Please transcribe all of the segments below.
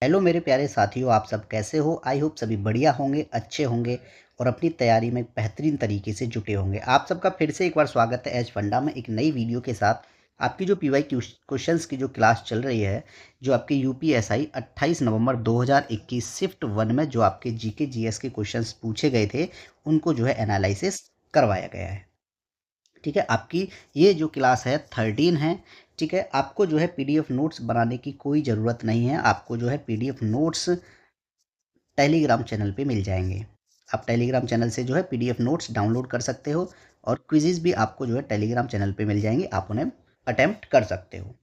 Hello मेरे प्यारे साथियों, आप सब कैसे हो? आई होप सभी बढ़िया होंगे, अच्छे होंगे और अपनी तैयारी में बेहतरीन तरीके से जुटे होंगे। आप सबका फिर से एक बार स्वागत है एज फंडा में एक नई वीडियो के साथ। आपकी जो पीवाई क्वेश्चंस की जो क्लास चल रही है, जो आपके यूपीएसआई 28 नवंबर 2021 शिफ्ट 1 में जो आपके जीके जीएस के क्वेश्चंस पूछे गए थे, उनको जो है एनालिसिस करवाया गया है। ठीक है, आपकी ये जो क्लास है 13 है। ठीक है, आपको जो है पीडीएफ नोट्स बनाने की कोई ज़रूरत नहीं है। आपको जो है पीडीएफ नोट्स टेलीग्राम चैनल पे मिल जाएंगे। आप टेलीग्राम चैनल से जो है पीडीएफ नोट्स डाउनलोड कर सकते हो और क्विज़ेस भी आपको जो है टेलीग्राम चैनल पे मिल जाएंगे, आप उन्हें अटेम्प्ट कर सकते हो।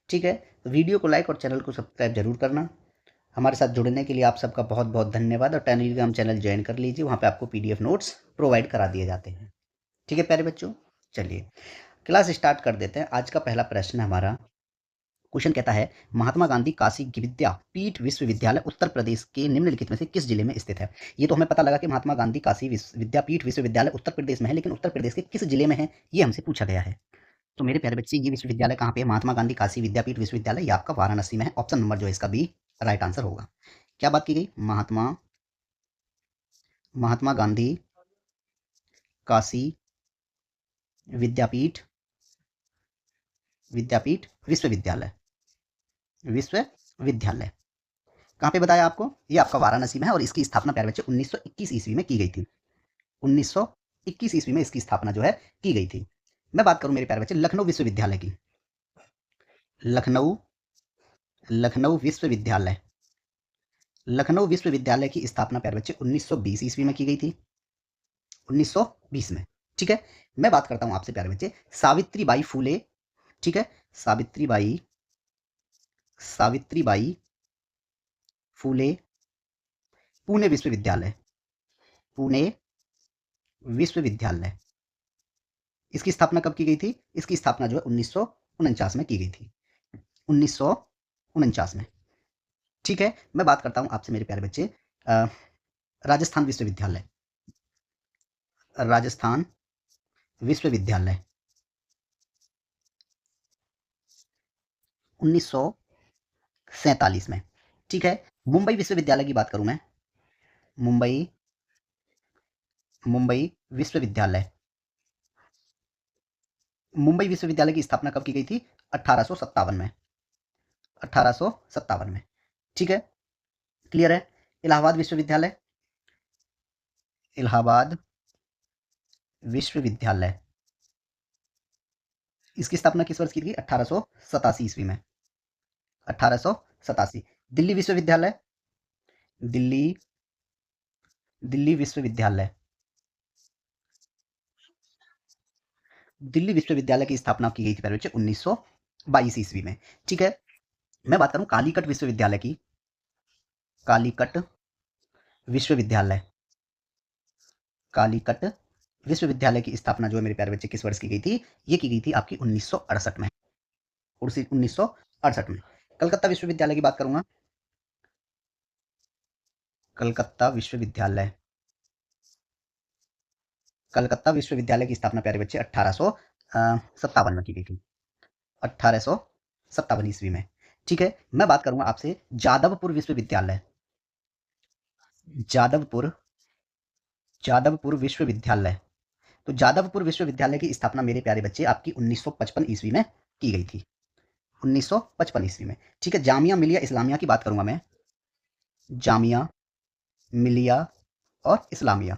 ठीक है, तो वीडियो को लाइक और चैनल को सब्सक्राइब जरूर करना। हमारे साथ जुड़ने के लिए आप सबका बहुत बहुत धन्यवाद और टेलीग्राम चैनल ज्वाइन कर लीजिए, वहाँ पे आपको पीडीएफ नोट्स प्रोवाइड करा दिए जाते हैं। ठीक है प्यारे बच्चों, चलिए क्लास स्टार्ट कर देते हैं। आज का पहला प्रश्न हमारा क्वेश्चन कहता है, महात्मा गांधी काशी विद्यापीठ विश्वविद्यालय उत्तर प्रदेश के निम्नलिखित में से किस जिले में स्थित है? ये तो हमें पता लगा कि महात्मा गांधी काशी विद्यापीठ विश्वविद्यालय उत्तर प्रदेश में है, लेकिन उत्तर प्रदेश के किस जिले में है ये हमसे पूछा गया है। तो मेरे प्यारे बच्चे, ये विश्वविद्यालय कहाँ पे है? महात्मा गांधी काशी विद्यापीठ विश्वविद्यालय, ये आपका वाराणसी में है। ऑप्शन नंबर जो है इसका बी राइट आंसर होगा। क्या बात की गई? महात्मा गांधी काशी विद्यापीठ विश्वविद्यालय विश्वविद्यालय कहाँ पे बताया आपको? ये आपका वाराणसी में है और इसकी स्थापना प्यारे बच्चे 1921 ईस्वी में की गई थी। 1921 ईस्वी में इसकी स्थापना जो है की गई थी। मैं बात करूं मेरे प्यारे बच्चे लखनऊ विश्वविद्यालय की। लखनऊ लखनऊ विश्वविद्यालय लखनऊ विश्वविद्यालय की स्थापना प्यारे बच्चे 1920 ईस्वी में की गई थी। 1920 में। ठीक है, मैं बात करता हूं आपसे प्यारे बच्चे सावित्रीबाई फूले। ठीक है, सावित्रीबाई सावित्रीबाई फूले पुणे विश्वविद्यालय, पुणे विश्वविद्यालय, इसकी स्थापना कब की गई थी? इसकी स्थापना जो है 1949 में की गई थी। 1949 में। ठीक है, मैं बात करता हूं आपसे मेरे प्यारे बच्चे राजस्थान विश्वविद्यालय, राजस्थान विश्वविद्यालय 1947 में। ठीक है, मुंबई विश्वविद्यालय की बात करूं मैं, मुंबई मुंबई विश्वविद्यालय, मुंबई विश्वविद्यालय की स्थापना कब की गई थी? 1857 में, 1857 में। ठीक है, क्लियर है? इलाहाबाद विश्वविद्यालय, इलाहाबाद विश्वविद्यालय, इसकी स्थापना किस वर्ष की थी? 1887 ईस्वी में, 1887। दिल्ली विश्वविद्यालय, दिल्ली दिल्ली विश्वविद्यालय, दिल्ली विश्वविद्यालय की स्थापना की गई थी प्यारे बच्चे 1922 ईस्वी में। ठीक है, मैं बात करूं कालीकट विश्वविद्यालय की, कालीकट विश्वविद्यालय, कालीकट विश्वविद्यालय की स्थापना जो है मेरे प्यारे बच्चे किस वर्ष की गई थी? ये की गई थी आपकी 1968 में, 1968 में। कलकत्ता विश्वविद्यालय की बात करूंगा, कलकत्ता विश्वविद्यालय, कलकत्ता विश्वविद्यालय की स्थापना प्यारे बच्चे 1857 में की गई थी, 1857 ईस्वी में। ठीक है, मैं बात करूंगा आपसे जादवपुर विश्वविद्यालय, जादवपुर जादवपुर विश्वविद्यालय। तो जादवपुर विश्वविद्यालय की स्थापना मेरे प्यारे बच्चे आपकी 1955 ईस्वी में की गई थी, 1955 ईस्वी में। ठीक है, जामिया मिलिया इस्लामिया की बात करूंगा मैं, जामिया मिलिया और इस्लामिया,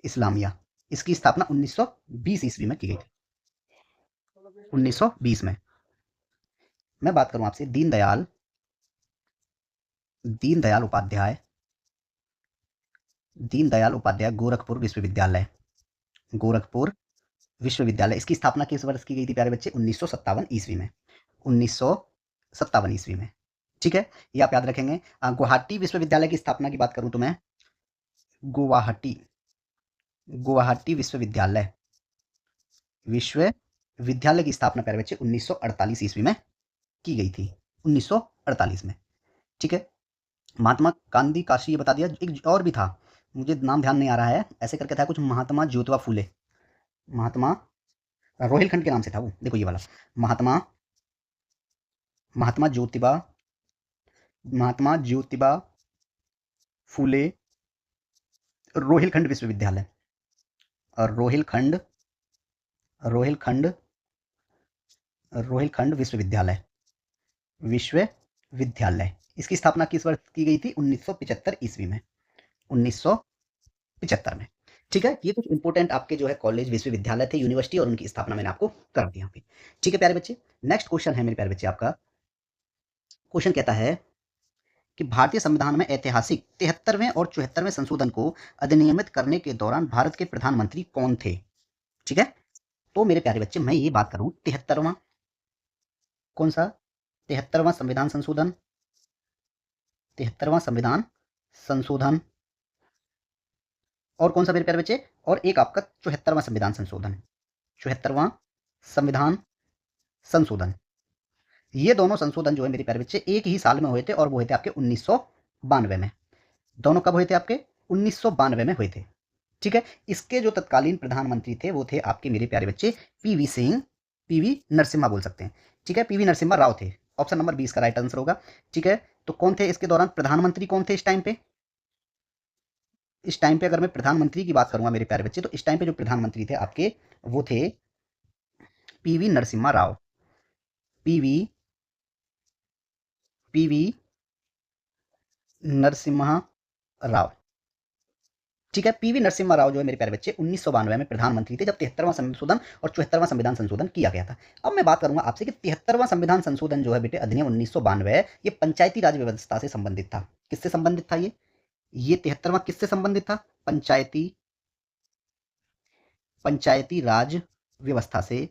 इस्लामिया, इसकी स्थापना 1920 ईस्वी में की गई थी, 1920 में। मैं बात करूं आपसे दीनदयाल दीनदयाल उपाध्याय, दीनदयाल उपाध्याय गोरखपुर विश्वविद्यालय, गोरखपुर विश्वविद्यालय, इसकी स्थापना किस वर्ष की गई थी प्यारे बच्चे? 1957 ईस्वी में, 1957 ईस्वी में। ठीक है, ये आप याद रखेंगे। गुवाहाटी विश्वविद्यालय की स्थापना की बात करूं तो मैं, गुवाहाटी गुवाहाटी विश्वविद्यालय, विश्वविद्यालय की स्थापना प्यारे बच्चे 1948 ईस्वी में की गई थी, 1948 में। ठीक है, महात्मा गांधी काशी ये बता दिया। एक और भी था, मुझे नाम ध्यान नहीं आ रहा है, ऐसे करके था कुछ, महात्मा ज्योतिबा फूले, महात्मा रोहिलखंड के नाम से था वो, देखो ये वाला, महात्मा महात्मा ज्योतिबा महात्मा ज्योतिबा फूले रोहिलखंड विश्वविद्यालय। और रोहिलखंड रोहिलखंड रोहिलखंड विश्वविद्यालय विश्वविद्यालय इसकी स्थापना किस वर्ष की गई थी? 1975 ईस्वी में। 1975 में। ठीक है, ये कुछ इंपॉर्टेंट आपके जो है कॉलेज, विश्वविद्यालय थे, यूनिवर्सिटी, और उनकी स्थापना मैंने आपको कर दी यहाँ पे। ठीक है प्यारे बच्चे, नेक्स्ट क्वेश्चन है मेरे प्यारे बच्चे आपका। क्वेश्चन कहता है कि भारतीय संविधान में ऐतिहासिक 73वें और 74वें संशोधन को अधिनियमित करने के दौरान भारत के प्रधानमंत्री कौन थे? ठीक है, तो मेरे प्यारे बच्चे मैं ये बात करूं, 73वां कौन सा? 73वां संविधान संशोधन, 73वां संविधान संशोधन। और कौन सा मेरे प्यारे बच्चे? और एक आपका 74वां संविधान संशोधन, 74वां संविधान संशोधन। ये दोनों संशोधन जो है मेरे प्यारे बच्चे एक ही साल में हुए थे, और वो हुए थे आपके 1992 में। दोनों कब हुए थे आपके? 1992 में हुए थे। ठीक है, इसके जो तत्कालीन प्रधानमंत्री थे वो थे आपके मेरे प्यारे बच्चे पीवी सिंह, पीवी नरसिम्हा बोल सकते हैं। ठीक है, पीवी नरसिम्हा राव थे। ऑप्शन नंबर 20 का राइट आंसर होगा। ठीक है, तो कौन थे इसके दौरान प्रधानमंत्री, कौन थे इस टाइम पे? इस टाइम पे अगर मैं प्रधानमंत्री की बात करूंगा मेरे प्यारे बच्चे, तो इस टाइम पे जो प्रधानमंत्री थे आपके वो थे PV Narasimha Rao. PV PV Narasimha Rao. ठीक है, पीवी नरसिम्हा राव जो है मेरे प्यारे बच्चे 1992 में प्रधानमंत्री थे, जब 73वां संशोधन और 74वां संविधान संशोधन किया गया था। अब मैं बात करूंगा आपसे कि 73वां संविधान संशोधन जो है बेटे अधिनियम 1992, ये पंचायती राज व्यवस्था से संबंधित था। किससे संबंधित था ये 73वां किससे संबंधित था? पंचायती राज व्यवस्था से,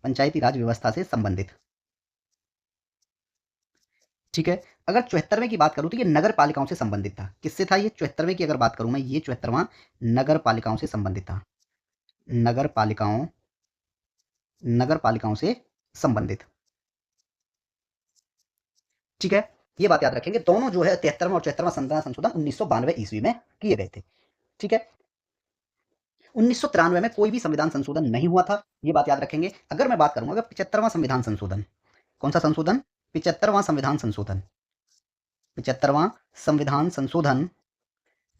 पंचायती राज व्यवस्था से संबंधित। ठीक है, अगर 74वें की बात करूं तो ये नगर पालिकाओं से संबंधित था। किससे था ये? 74वें की अगर बात करूं मैं, ये 74वां नगर पालिकाओं से संबंधित था। नगर पालिकाओं, नगर पालिकाओं से संबंधित। ठीक है, ये बात याद रखेंगे। दोनों जो है 73वां और 74वां संविधान संशोधन 1992 ईस्वी में किए गए थे। ठीक है, 1993 में कोई भी संविधान संशोधन नहीं हुआ था, ये बात याद रखेंगे। अगर मैं बात करूंगा अगर 75वां संविधान संशोधन, कौन सा संशोधन? 75वां संविधान संशोधन। 75वां संविधान संशोधन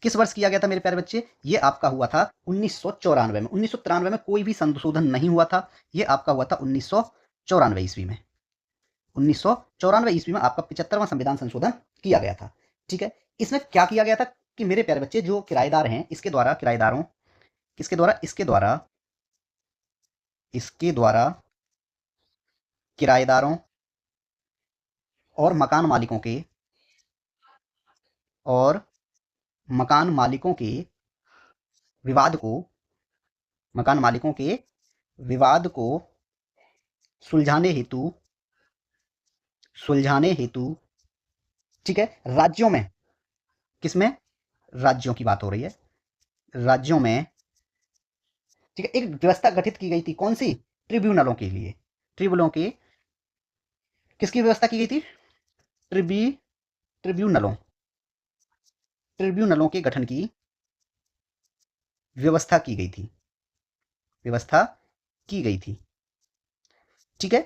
किस वर्ष किया गया था मेरे प्यारे बच्चे? ये आपका हुआ था 1994 में। 1993 में कोई भी संशोधन नहीं हुआ था, ये आपका हुआ था 1994 ईस्वी में। 1994 ईस्वी में आपका 75वां संविधान संशोधन किया गया था। ठीक है, इसमें क्या किया गया था कि मेरे प्यारे बच्चे जो किराएदार हैं, इसके द्वारा, किराएदारों, किसके द्वारा? इसके द्वारा किराएदारों और मकान मालिकों के, और मकान मालिकों के विवाद को, मकान मालिकों के विवाद को सुलझाने हेतु, सुलझाने हेतु, ठीक है, राज्यों में, किसमें? राज्यों की बात हो रही है, राज्यों में, ठीक है, एक व्यवस्था गठित की गई थी। कौन सी? ट्रिब्यूनलों के लिए। ट्रिब्यूनलों के, किसकी व्यवस्था की गई थी? ट्रिब्यूनलों, ट्रिब्यूनलों के गठन की व्यवस्था की गई थी, व्यवस्था की गई थी। ठीक है,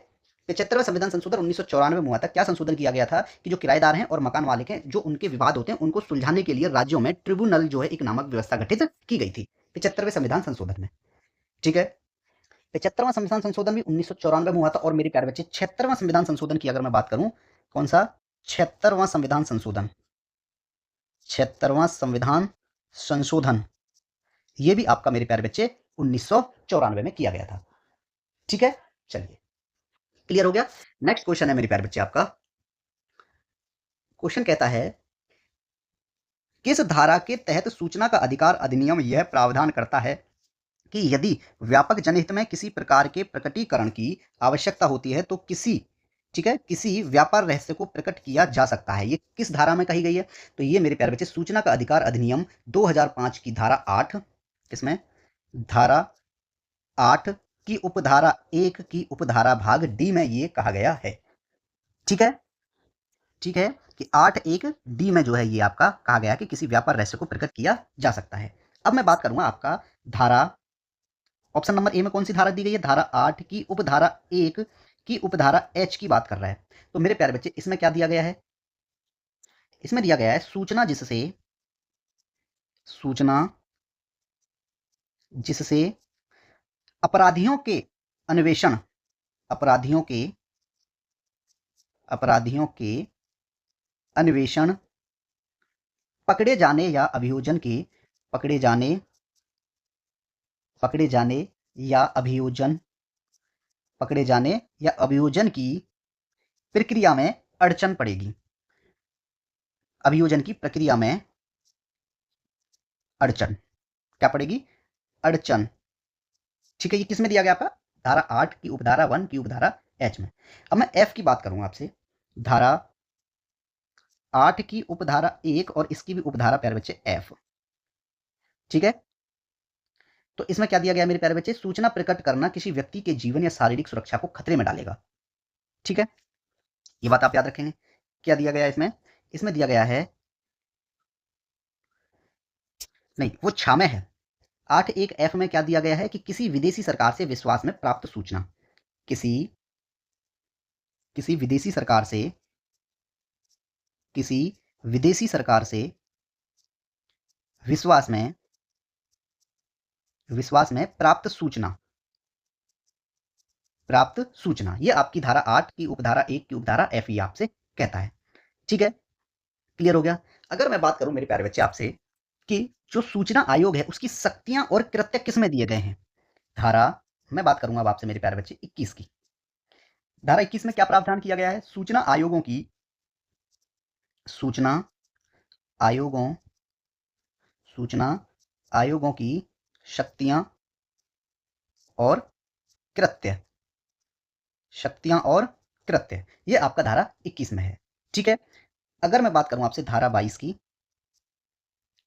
75वां संविधान संशोधन 1994 में हुआ था। क्या संशोधन किया गया था कि जो किराएदार हैं और मकान मालिक हैं, जो उनके विवाद होते हैं, उनको सुलझाने के लिए राज्यों में ट्रिब्यूनल जो है एक नामक व्यवस्था गठित की गई थी 75वें संविधान संशोधन में। ठीक है, 75वां संविधान संशोधन भी 1994 में हुआ था। और मेरे प्यारे बच्चे 76वां संविधान संशोधन की अगर मैं बात करूं, कौन सा? 76वां संविधान संशोधन, 76वां संविधान संशोधन, ये भी आपका मेरे प्यारे बच्चे 1994 में किया गया था। ठीक है, चलिए, क्लियर हो गया। नेक्स्ट क्वेश्चन है मेरे प्यारे बच्चे आपका। क्वेश्चन कहता है किस धारा के तहत सूचना का अधिकार अधिनियम यह प्रावधान करता है कि यदि व्यापक जनहित में किसी प्रकार के प्रकटीकरण की आवश्यकता होती है तो किसी, ठीक है, किसी व्यापार रहस्य को प्रकट किया जा सकता है। ये किस धारा में कही गई है? तो ये मेरे प्यारे बच्चे सूचना का अधिकार अधिनियम 2005 की धारा 8, किसमें? धारा 8 की उपधारा 1 की उपधारा भाग डी में ये कहा गया है। ठीक है, ठीक है, कि 8(1) डी में जो है ये आपका कहा गया कि किसी व्यापार रहस्य को प्रकट किया जा सकता है। अब मैं बात करूंगा आपका धारा, ऑप्शन नंबर ए में कौन सी धारा दी गई है? धारा 8 की उपधारा 1 की उपधारा एच की बात कर रहा है। तो मेरे प्यारे बच्चे इसमें क्या दिया गया है? इसमें दिया गया है सूचना जिससे अपराधियों के अन्वेषण अपराधियों के अपराधियों के अन्वेषण पकड़े जाने या अभियोजन के पकड़े जाने पकड़े जाने या अभियोजन पकड़े जाने या अभियोजन की प्रक्रिया में अड़चन पड़ेगी। अभियोजन की प्रक्रिया में अड़चन क्या पड़ेगी? अड़चन। ठीक है, ये किसमें दिया गया आपका? धारा 8 की उपधारा 1 की उपधारा एच में। अब मैं एफ की बात करूंगा आपसे। धारा 8 की उपधारा 1 और इसकी भी उपधारा प्यारे बच्चे एफ। ठीक है, तो इसमें क्या दिया गया मेरे प्यारे बच्चे? सूचना प्रकट करना किसी व्यक्ति के जीवन या शारीरिक सुरक्षा को खतरे में डालेगा। ठीक है, ये बात आप याद रखेंगे। क्या दिया गया इसमें? इसमें दिया गया है, नहीं वो छा में है। 8(1)(f) में क्या दिया गया है कि किसी विदेशी सरकार से विश्वास में प्राप्त सूचना, किसी किसी विदेशी सरकार से किसी विदेशी सरकार से विश्वास में प्राप्त सूचना, ये आपकी धारा 8 की उपधारा 1 की उपधारा एफ ही आपसे कहता है। ठीक है, क्लियर हो गया। अगर मैं बात करूं मेरे प्यारे बच्चे आपसे कि जो सूचना आयोग है उसकी शक्तियां और कृत्य किसमें दिए गए हैं, धारा, मैं बात करूंगा अब आपसे मेरे प्यारे बच्चे 21 की। धारा 21 में क्या प्रावधान किया गया है? सूचना आयोगों सूचना आयोगों की शक्तियां और कृत्य ये आपका धारा 21 में है। ठीक है, अगर मैं बात करूं आपसे धारा 22 की,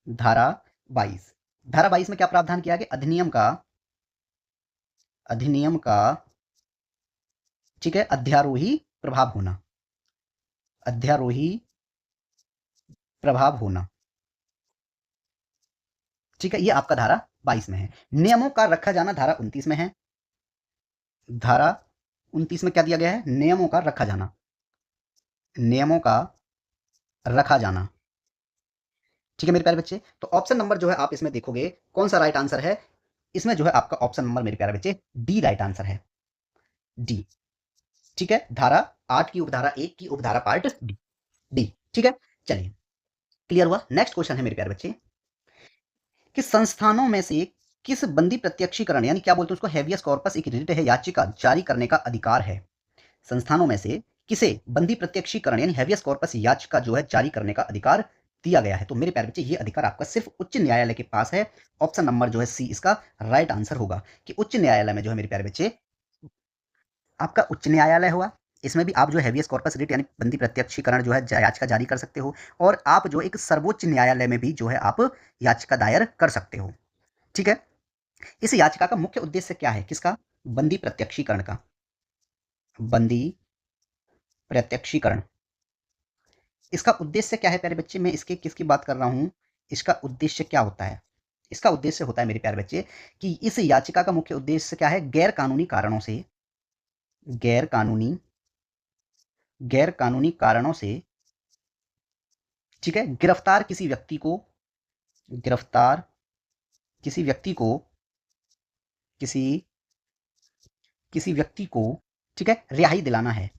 धारा 22 में क्या प्रावधान किया गया? अधिनियम का ठीक है अध्यारोही प्रभाव होना। ठीक है, ये आपका धारा 22 में है। नियमों का रखा जाना धारा 29 में है। धारा 29 में क्या दिया गया है? नियमों का रखा जाना। ठीक है मेरे प्यारे बच्चे, तो ऑप्शन नंबर जो है आप इसमें देखोगे कौन सा राइट आंसर है? इसमें जो है आपका ऑप्शन नंबर मेरे प्यारे बच्चे डी राइट आंसर है, डी। ठीक है, धारा 8 की उपधारा 1 की उपधारा पार्ट डी। ठीक है, चलिए क्लियर हुआ। नेक्स्ट क्वेश्चन है मेरे प्यारे बच्चे कि संस्थानों में से किस बंदी प्रत्यक्षीकरण यानी क्या बोलते हैं उसको, हेवियस कॉर्पस एक रिट है, याचिका जारी करने का अधिकार है। संस्थानों में से किसे बंदी प्रत्यक्षीकरण यानी हेवियस कॉर्पस याचिका जो है जारी करने का अधिकार दिया गया है? तो मेरे प्यारे बच्चे ये अधिकार आपका सिर्फ उच्च न्यायालय के पास है। ऑप्शन नंबर जो है सी इसका राइट आंसर होगा कि उच्च न्यायालय में जो है मेरे प्यारे बच्चे आपका उच्च न्यायालय हुआ। इसमें भी आप जो हेवियस कॉर्पस रिट यानी बंदी प्रत्यक्षीकरण जो है याचिका जारी कर सकते हो, और आप जो एक सर्वोच्च न्यायालय में भी जो है आप याचिका दायर कर सकते हो। ठीक है, इस याचिका का मुख्य उद्देश्य क्या है? किसका? बंदी प्रत्यक्षीकरण का। बंदी प्रत्यक्षीकरण, इसका उद्देश्य क्या है प्यारे बच्चे? मैं इसके किसकी बात कर रहा हूं, इसका उद्देश्य क्या होता है? इसका उद्देश्य होता है मेरे प्यारे बच्चे कि इस याचिका का मुख्य उद्देश्य क्या है? गैर कानूनी कारणों से ठीक है गिरफ्तार किसी व्यक्ति को किसी किसी व्यक्ति को ठीक है रिहाई दिलाना है।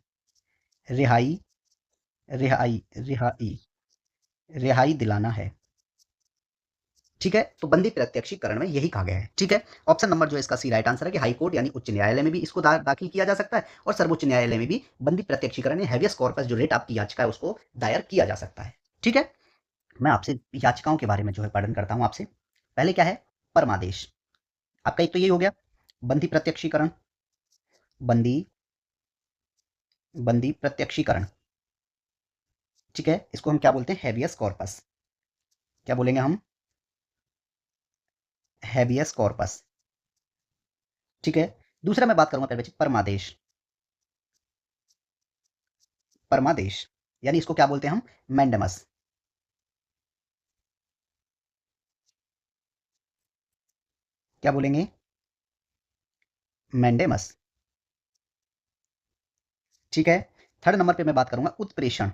रिहाई रिहाई रिहाई रिहाई दिलाना है। ठीक है, तो बंदी प्रत्यक्षीकरण में यही कहा गया है। ठीक है, ऑप्शन नंबर जो है इसका सी राइट आंसर है कि हाई कोर्ट यानी उच्च न्यायालय में भी इसको दाखिल किया जा सकता है, और सर्वोच्च न्यायालय में भी बंदी प्रत्यक्षीकरण हेवियस कॉर्पस जो रेट आपकी याचिका है उसको दायर किया जा सकता है। ठीक है, मैं आपसे याचिकाओं के बारे में जो है वर्णन करता हूं आपसे। पहले क्या है? परमादेश। आपका एक तो यही हो गया बंदी प्रत्यक्षीकरण, बंदी बंदी प्रत्यक्षीकरण। ठीक है, इसको हम क्या बोलते हैं? Habeas corpus. क्या बोलेंगे हम? Habeas corpus. ठीक है, दूसरा मैं बात करूंगा पहले परमादेश। परमादेश यानी इसको क्या बोलते हैं हम? मैंडेमस। क्या बोलेंगे? मैंडेमस। ठीक है, थर्ड नंबर पे मैं बात करूंगा उत्प्रेषण।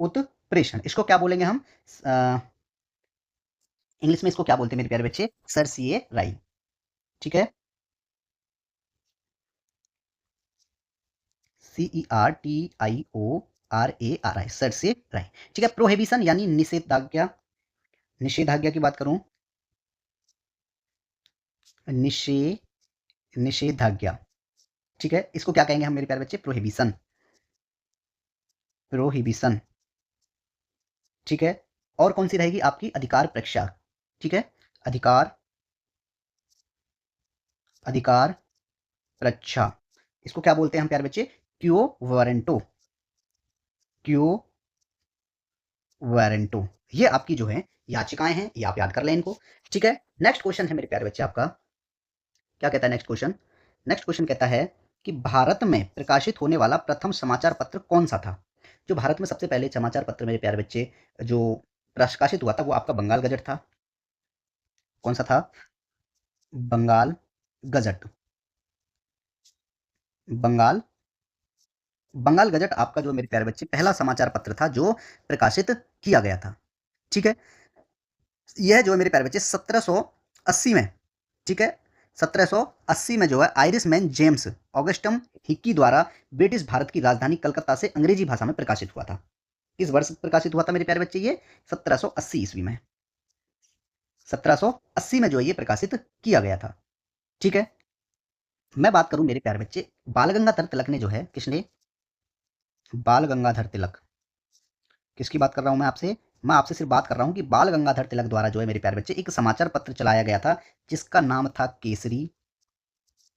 उत्प्रेषण। इसको क्या बोलेंगे हम? इंग्लिश में इसको क्या बोलते हैं मेरे प्यारे बच्चे? सरसिएराई। ठीक है, CERTIORARI, सरसिएराई। ठीक है, प्रोहिबिशन यानी निषेधाज्ञा। निषेधाज्ञा की बात करूं, निषेधाज्ञा। ठीक है, इसको क्या कहेंगे हम मेरे प्यारे बच्चे? प्रोहिबिशन। प्रोहिबिशन। ठीक है, और कौन सी रहेगी आपकी? अधिकार परीक्षा। ठीक है, अधिकार, अधिकार परीक्षा। इसको क्या बोलते हैं हम प्यारे बच्चे? क्यो वारंटो। क्यो वारंटो। ये आपकी जो है याचिकाएं हैं, ये आप याद कर लें इनको। ठीक है, नेक्स्ट क्वेश्चन है मेरे प्यारे बच्चे आपका, क्या कहता है नेक्स्ट क्वेश्चन? नेक्स्ट क्वेश्चन कहता है कि भारत में प्रकाशित होने वाला प्रथम समाचार पत्र कौन सा था? जो भारत में सबसे पहले समाचार पत्र मेरे प्यारे बच्चे जो प्रकाशित हुआ था वो आपका बंगाल गजट था। कौन सा था? बंगाल गजट। बंगाल, बंगाल गजट आपका जो मेरे प्यारे बच्चे पहला समाचार पत्र था जो प्रकाशित किया गया था। ठीक है, यह जो है मेरे प्यारे बच्चे 1780 में, ठीक है, 1780 में जो है आयरिश मैन जेम्स ऑगस्टम हिक्की द्वारा ब्रिटिश भारत की राजधानी कलकत्ता से अंग्रेजी भाषा में प्रकाशित हुआ था। किस वर्ष प्रकाशित हुआ था मेरे प्यारे बच्चे? ये 1780 ईस्वी में। 1780 में जो है ये प्रकाशित किया गया था। ठीक है, मैं बात करूं मेरे प्यारे बच्चे, बाल गंगाधर तिलक ने जो है, किसने? बाल गंगाधर तिलक। किसकी बात कर रहा हूं मैं आपसे? मैं आपसे सिर्फ बात कर रहा हूं कि बाल गंगाधर तिलक द्वारा जो है मेरे प्यारे बच्चे एक समाचार पत्र चलाया गया था जिसका नाम था केसरी।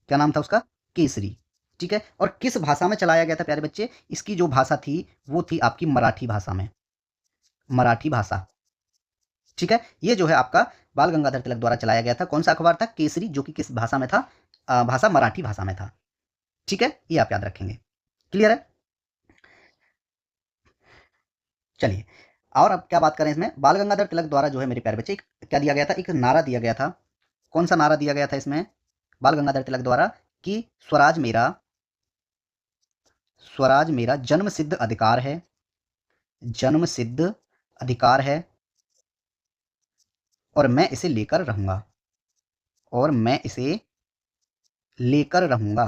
क्या नाम था उसका? केसरी। ठीक है, और किस भाषा में चलाया गया था प्यारे बच्चे? इसकी जो भाषा थी वो थी आपकी मराठी भाषा में। मराठी भाषा। ठीक है, ये जो है आपका बाल गंगाधर तिलक द्वारा चलाया गया था। कौन सा अखबार था? केसरी, जो कि किस भाषा में था? भाषा मराठी भाषा में था। ठीक है, ये आप याद रखेंगे। क्लियर है? चलिए, और अब क्या बात करें इसमें? बाल गंगाधर तिलक द्वारा जो है मेरे प्यारे बच्चे एक क्या दिया गया था? एक नारा दिया गया था। कौन सा नारा दिया गया था इसमें बाल गंगाधर तिलक द्वारा? कि स्वराज मेरा, स्वराज मेरा जन्म सिद्ध अधिकार है, जन्म सिद्ध अधिकार है, और मैं इसे लेकर रहूंगा, और मैं इसे लेकर रहूंगा।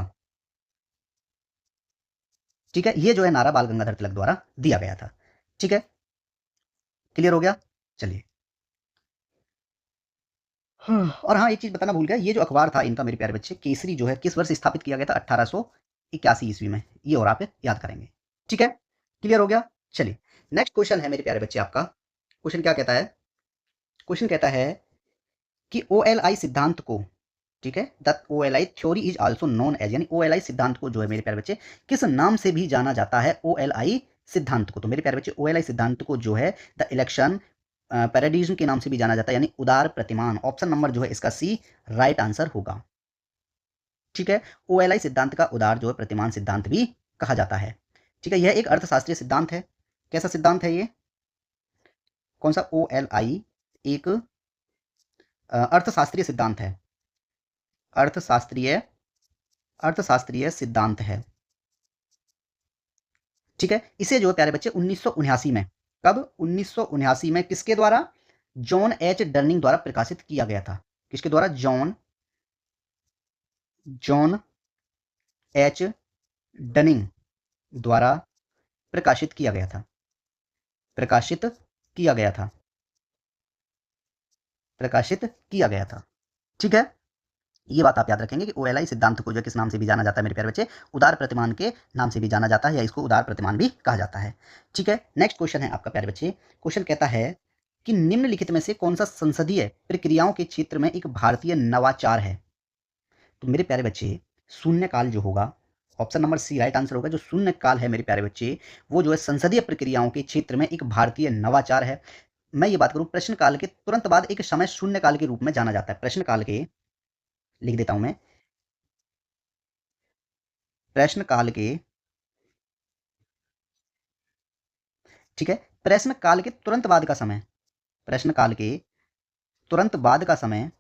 ठीक है, ये जो है नारा बाल गंगाधर तिलक द्वारा दिया गया था। ठीक है, क्लियर हो गया? चलिए, और हाँ, एक चीज बताना भूल गया, ये जो अखबार था इनका मेरे प्यारे बच्चे केसरी जो है किस वर्ष स्थापित किया गया था? 1881 ईस्वी में। ये और आप याद करेंगे। ठीक है, क्लियर हो गया? चलिए, नेक्स्ट क्वेश्चन है मेरे प्यारे बच्चे आपका। क्वेश्चन क्या कहता है? क्वेश्चन कहता है कि OLI सिद्धांत को, ठीक है, the OLI theory is also known as, यानी OLI सिद्धांत को जो है मेरे प्यारे बच्चे किस नाम से भी जाना जाता है? OLI सिद्धांत को, तो मेरे प्यारे बच्चे OLI सिद्धांत को जो है द इलेक्शन पैराडिज्म के नाम से भी जाना जाता है, यानी उदार प्रतिमान। ऑप्शन नंबर जो है इसका सी राइट आंसर होगा। ठीक है, OLI सिद्धांत का उदार जो है प्रतिमान सिद्धांत भी कहा जाता है। ठीक है, यह एक अर्थशास्त्रीय सिद्धांत है। कैसा सिद्धांत है ये? कौन सा? OLI एक अर्थशास्त्रीय सिद्धांत है। अर्थशास्त्रीय, अर्थशास्त्रीय सिद्धांत है। ठीक है, इसे जो प्यारे बच्चे 1979 में, कब? 1979 में किसके द्वारा? जॉन एच डर्निंग द्वारा प्रकाशित किया गया था। किसके द्वारा? जॉन, जॉन एच डनिंग द्वारा प्रकाशित किया गया था। प्रकाशित किया गया था। प्रकाशित किया गया था। ठीक है, ये बात आप याद रखेंगे कि OLI सिद्धांत को जो किस नाम से भी जाना जाता है मेरे प्यारे बच्चे? उदार प्रतिमान के नाम से भी जाना जाता है, या इसको उदार प्रतिमान भी कहा जाता है। ठीक है, नेक्स्ट क्वेश्चन है आपका प्यारे बच्चे। क्वेश्चन कहता है कि निम्नलिखित में से कौन सा संसदीय प्रक्रियाओं के क्षेत्र में एक भारतीय नवाचार है? तो मेरे प्यारे बच्चे, शून्यकाल जो होगा, option number C right answer होगा। जो शून्यकाल है मेरे प्यारे बच्चे, वो जो है संसदीय प्रक्रियाओं के क्षेत्र में एक भारतीय नवाचार है। मैं ये बात करूं, प्रश्नकाल के तुरंत बाद एक समय शून्यकाल के रूप में जाना जाता है। प्रश्नकाल के, लिख देता हूं मैं, प्रश्नकाल के, ठीक है, प्रश्नकाल के तुरंत बाद का समय, प्रश्नकाल के तुरंत बाद का समय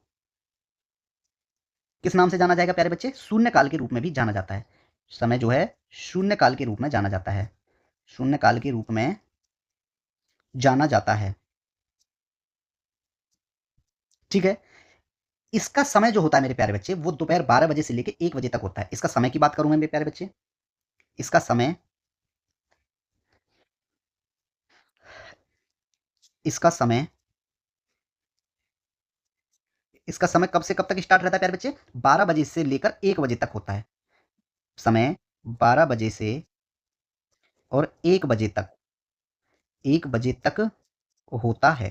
किस नाम से जाना जाएगा प्यारे बच्चे? शून्यकाल के रूप में भी जाना जाता है। समय जो है शून्यकाल के रूप में जाना जाता है। शून्यकाल के रूप में जाना जाता है। ठीक है? इसका समय जो होता है मेरे प्यारे बच्चे, वो दोपहर 12 बजे से लेके 1 बजे तक होता है। इसका समय की बात करूँ मैं मेरे प्यारे बच्चे, इसका समय इसका समय इसका समय कब से कब तक स्टार्ट रहता है प्यारे बच्चे? 12 बजे से लेकर 1 बजे तक होता है। समय 12 बजे से और 1 बजे तक होता है।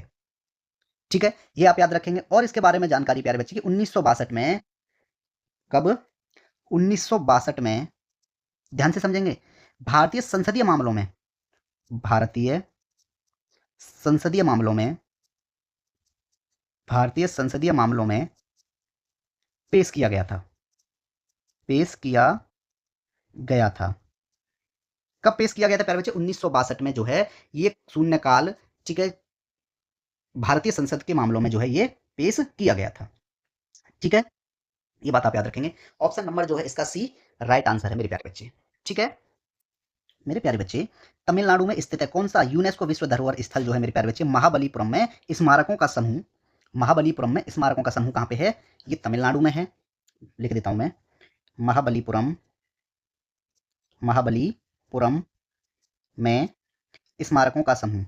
ठीक है? ये आप याद रखेंगे और इसके बारे में जानकारी प्यारे बच्चे कि 1962 में कब? 1962 में ध्यान से समझेंगे। भारतीय संसदीय मामलों में भारतीय संसदीय मामलों में भारतीय संसदीय मामलों में पेश किया गया था। पेश किया गया था। कब पेश किया गया था प्यारे बच्चे? 1962 में जो है ये शून्यकाल, ठीक है, भारतीय संसद के मामलों में जो है ये पेश किया गया था। ठीक है? ये बात आप याद रखेंगे। ऑप्शन नंबर जो है इसका सी राइट आंसर है मेरे प्यारे बच्चे। ठीक है? मेरे प्यारे बच्चे, तमिलनाडु में स्थित है कौन सा यूनेस्को विश्व धरोहर स्थल जो है मेरे प्यारे बच्चे? महाबलीपुरम में स्मारकों का समूह। महाबलीपुरम में स्मारकों का समूह कहाँ पे है? ये तमिलनाडु में है। लिख देता हूं मैं, महाबलीपुरम महाबलीपुरम में स्मारकों का समूह।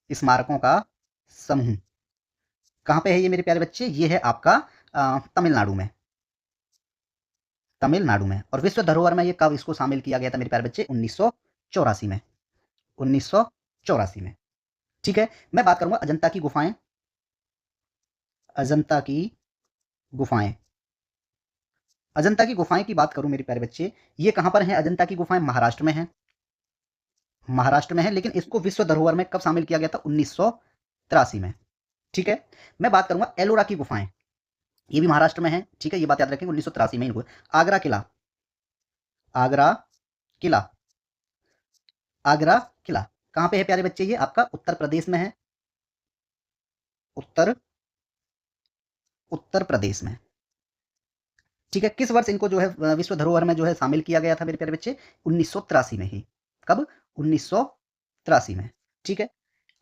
स्मारकों का समूह कहाँ पे है ये मेरे प्यारे बच्चे? ये है आपका तमिलनाडु में। तमिलनाडु में। और विश्व धरोहर में ये कब इसको शामिल किया गया था मेरे प्यारे बच्चे? 1984 में। 1984 में। ठीक है? मैं बात करूंगा अजंता की गुफाएं। अजंता की गुफाएं अजंता की गुफाएं की बात करूं मेरे प्यारे बच्चे, ये कहां पर हैं? अजंता की गुफाएं महाराष्ट्र में हैं। महाराष्ट्र में है, लेकिन इसको विश्व धरोहर में कब शामिल किया गया था? 1983 में। ठीक है? मैं बात करूंगा एलोरा की गुफाएं, ये भी महाराष्ट्र में है। ठीक है? ये बात याद रखेंगे, 1983 में इनको। आगरा किला, आगरा किला, आगरा किला कहां पे है प्यारे बच्चे? ये आपका उत्तर प्रदेश में है। उत्तर उत्तर प्रदेश में। ठीक है? किस वर्ष इनको जो है विश्व धरोहर में जो है शामिल किया गया था मेरे प्यारे बच्चे? 1983 में ही। कब? 1983 में। ठीक है?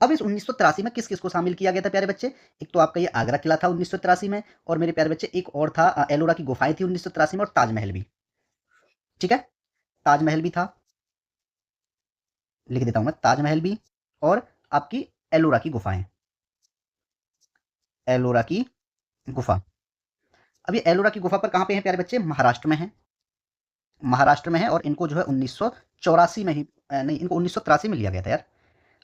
अब इस 1983 में किस किस को शामिल किया गया था प्यारे बच्चे? एक तो आपका ये आगरा किला था 1983 में, और मेरे प्यारे बच्चे एक और था एलोरा की गुफाएं थी 1983 में, और ताजमहल भी। ठीक है? ताजमहल भी था। लिख देता हूं मैं, ताजमहल भी और आपकी एलोरा की गुफाएं। एलोरा की गुफा। अब ये एलोरा की गुफा पर कहां पे है प्यारे बच्चे? महाराष्ट्र में है। महाराष्ट्र में है, और इनको जो है 1984 में ही नहीं, इनको 1983 में लिया गया था यार।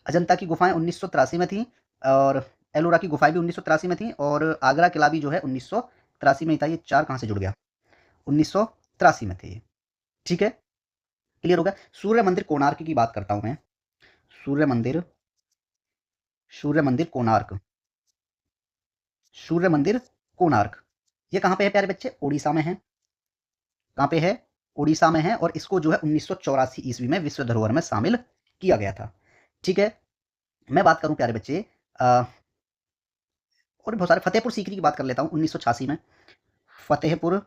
अजंता की गुफाएं 1983 में थी, और एलोरा की गुफाएं भी 1983 में थी, और आगरा किला भी जो है 1983 में ही था। ये चार कहां से जुड़ गया? 1983 में थे ये। ठीक है? क्लियर होगा? सूर्य मंदिर कोणार्क की बात करता हूं मैं। सूर्य मंदिर सूर्य मंदिर कोणार्क सूर्य मंदिर कोणार्क ये कहां पे है प्यारे बच्चे? उड़ीसा में है। कहां पे है? उड़ीसा में है, और इसको जो है 1984 ईस्वी में विश्व धरोहर में शामिल किया गया था। ठीक है? मैं बात करूं प्यारे बच्चे, और बहुत सारे, फतेहपुर सीकरी की बात कर लेता हूं 1986 में। फतेहपुर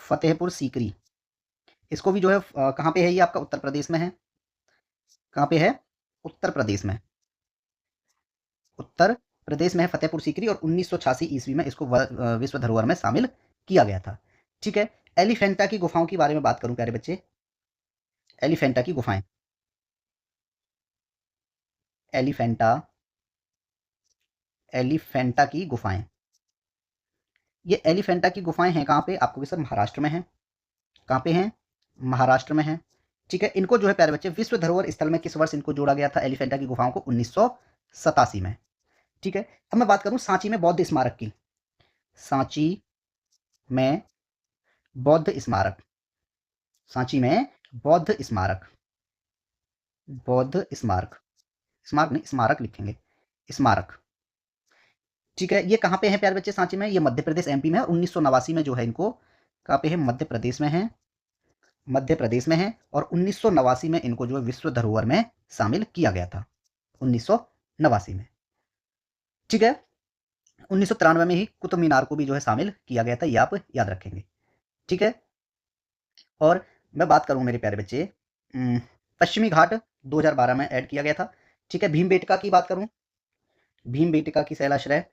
फतेहपुर सीकरी, इसको भी जो है कहां पे है? ये आपका उत्तर प्रदेश में है। कहां पे है? उत्तर प्रदेश में। उत्तर प्रदेश में है फतेहपुर सीकरी, और 1986 ईस्वी में इसको विश्व धरोहर में शामिल किया गया था। ठीक है? एलिफेंटा की गुफाओं के बारे में बात करूं प्यारे बच्चे। एलिफेंटा की गुफाएं एलिफेंटा एलिफेंटा की गुफाएं ये एलिफेंटा की गुफाएं हैं कहां पे? आपको सर महाराष्ट्र में है। कहां पे हैं? महाराष्ट्र में है। ठीक है? इनको जो है प्यारे बच्चे विश्व धरोहर स्थल में किस वर्ष इनको जोड़ा गया था एलिफेंटा की गुफाओं को? 1987 में। ठीक है? अब मैं बात करूं सांची में बौद्ध स्मारक की। सांची में बौद्ध स्मारक सांची में बौद्ध स्मारक बौद्ध स्मारक स्मारक नहीं, स्मारक लिखेंगे। स्मारक। ठीक है? ये कहां पे है प्यारे बच्चे? सांची में। ये मध्य प्रदेश एमपी में है। 1989 में जो है इनको कहां पे है? मध्य प्रदेश में है। मध्य प्रदेश में है, और 1989 में इनको जो है विश्व धरोहर में शामिल किया गया था। 1989 में। ठीक है? 1993 में ही कुतुब मीनार को भी जो है शामिल किया गया था, ये आप याद रखेंगे। ठीक है? और मैं बात करूं मेरे प्यारे बच्चे, पश्चिमी घाट 2012 में ऐड किया गया था। ठीक है, भीमबेटका की बात करूं, भीमबेटका की शैलाश्रय,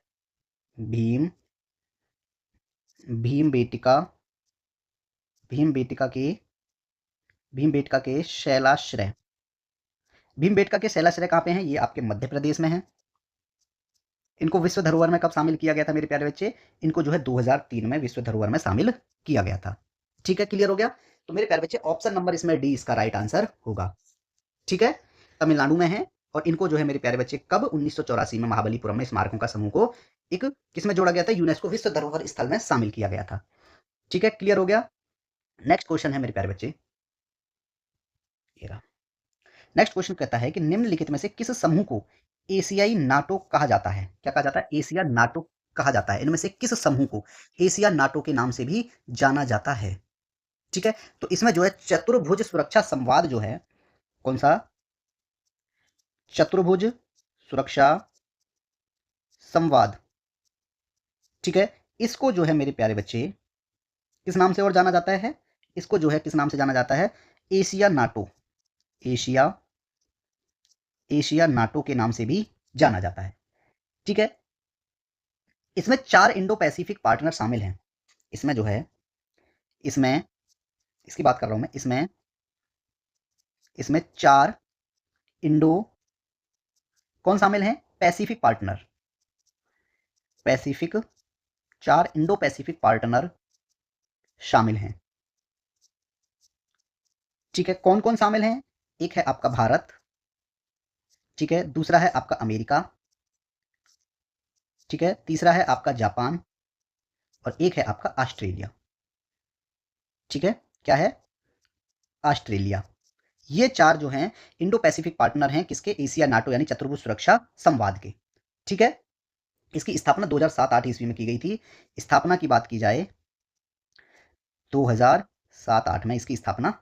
भीम भीमबेटका भीमबेटका के भीमबेटका के शैलाश्रय, भीमबेटका के शैलाश्रय कहाँ पे हैं? ये आपके मध्य प्रदेश में है। इनको विश्व धरोहर में कब शामिल किया गया था मेरे प्यारे बच्चे? इनको जो है 2003 में विश्व धरोहर में शामिल किया गया था। ठीक है, क्लियर हो गया? तो मेरे प्यारे बच्चे ऑप्शन नंबर इसमें डी इसका राइट आंसर होगा। ठीक है, तमिलनाडु में है और इनको जो है मेरे प्यारे बच्चे कब 1984 में महाबलीपुरम में स्मारकों का समूह को एक किसमें जोड़ा गया था? यूनेस्को विश्व धरोहर स्थल में शामिल किया गया था। ठीक है, क्लियर हो गया? नेक्स्ट क्वेश्चन है मेरे प्यारे बच्चे, नेक्स्ट क्वेश्चन कहता है कि निम्नलिखित में से किस समूह को एशियाई नाटो कहा जाता है? क्या कहा जाता है? एशिया नाटो कहा जाता है। इनमें से किस समूह को एशिया नाटो के नाम से भी जाना जाता है? ठीक है, तो इसमें जो है चतुर्भुज सुरक्षा संवाद जो है, कौन सा? चतुर्भुज सुरक्षा संवाद। ठीक है, इसको जो है मेरे प्यारे बच्चे किस नाम से और जाना जाता है? इसको जो है किस नाम से जाना जाता है? Asia NATO, Asia Asia NATO के नाम से भी जाना जाता है। ठीक है, इसमें 4 इंडो पैसिफिक पार्टनर शामिल हैं। इसमें जो है, इसमें इसकी बात कर रहा हूं मैं, इसमें 4 इंडो कौन शामिल हैं? Pacific partner, Pacific, 4 Indo Pacific partner शामिल हैं। ठीक है, कौन कौन शामिल हैं? एक है आपका भारत, ठीक है, दूसरा है आपका अमेरिका, ठीक है, तीसरा है आपका जापान और एक है आपका ऑस्ट्रेलिया। ठीक है, क्या है? ऑस्ट्रेलिया। ये 4 जो हैं इंडो पैसिफिक पार्टनर हैं किसके? एशिया नाटो यानी चतुर्भुज सुरक्षा संवाद के। ठीक है, इसकी स्थापना 2007-8 ईस्वी में की गई थी। स्थापना की बात की जाए 2007-8 में इसकी स्थापना।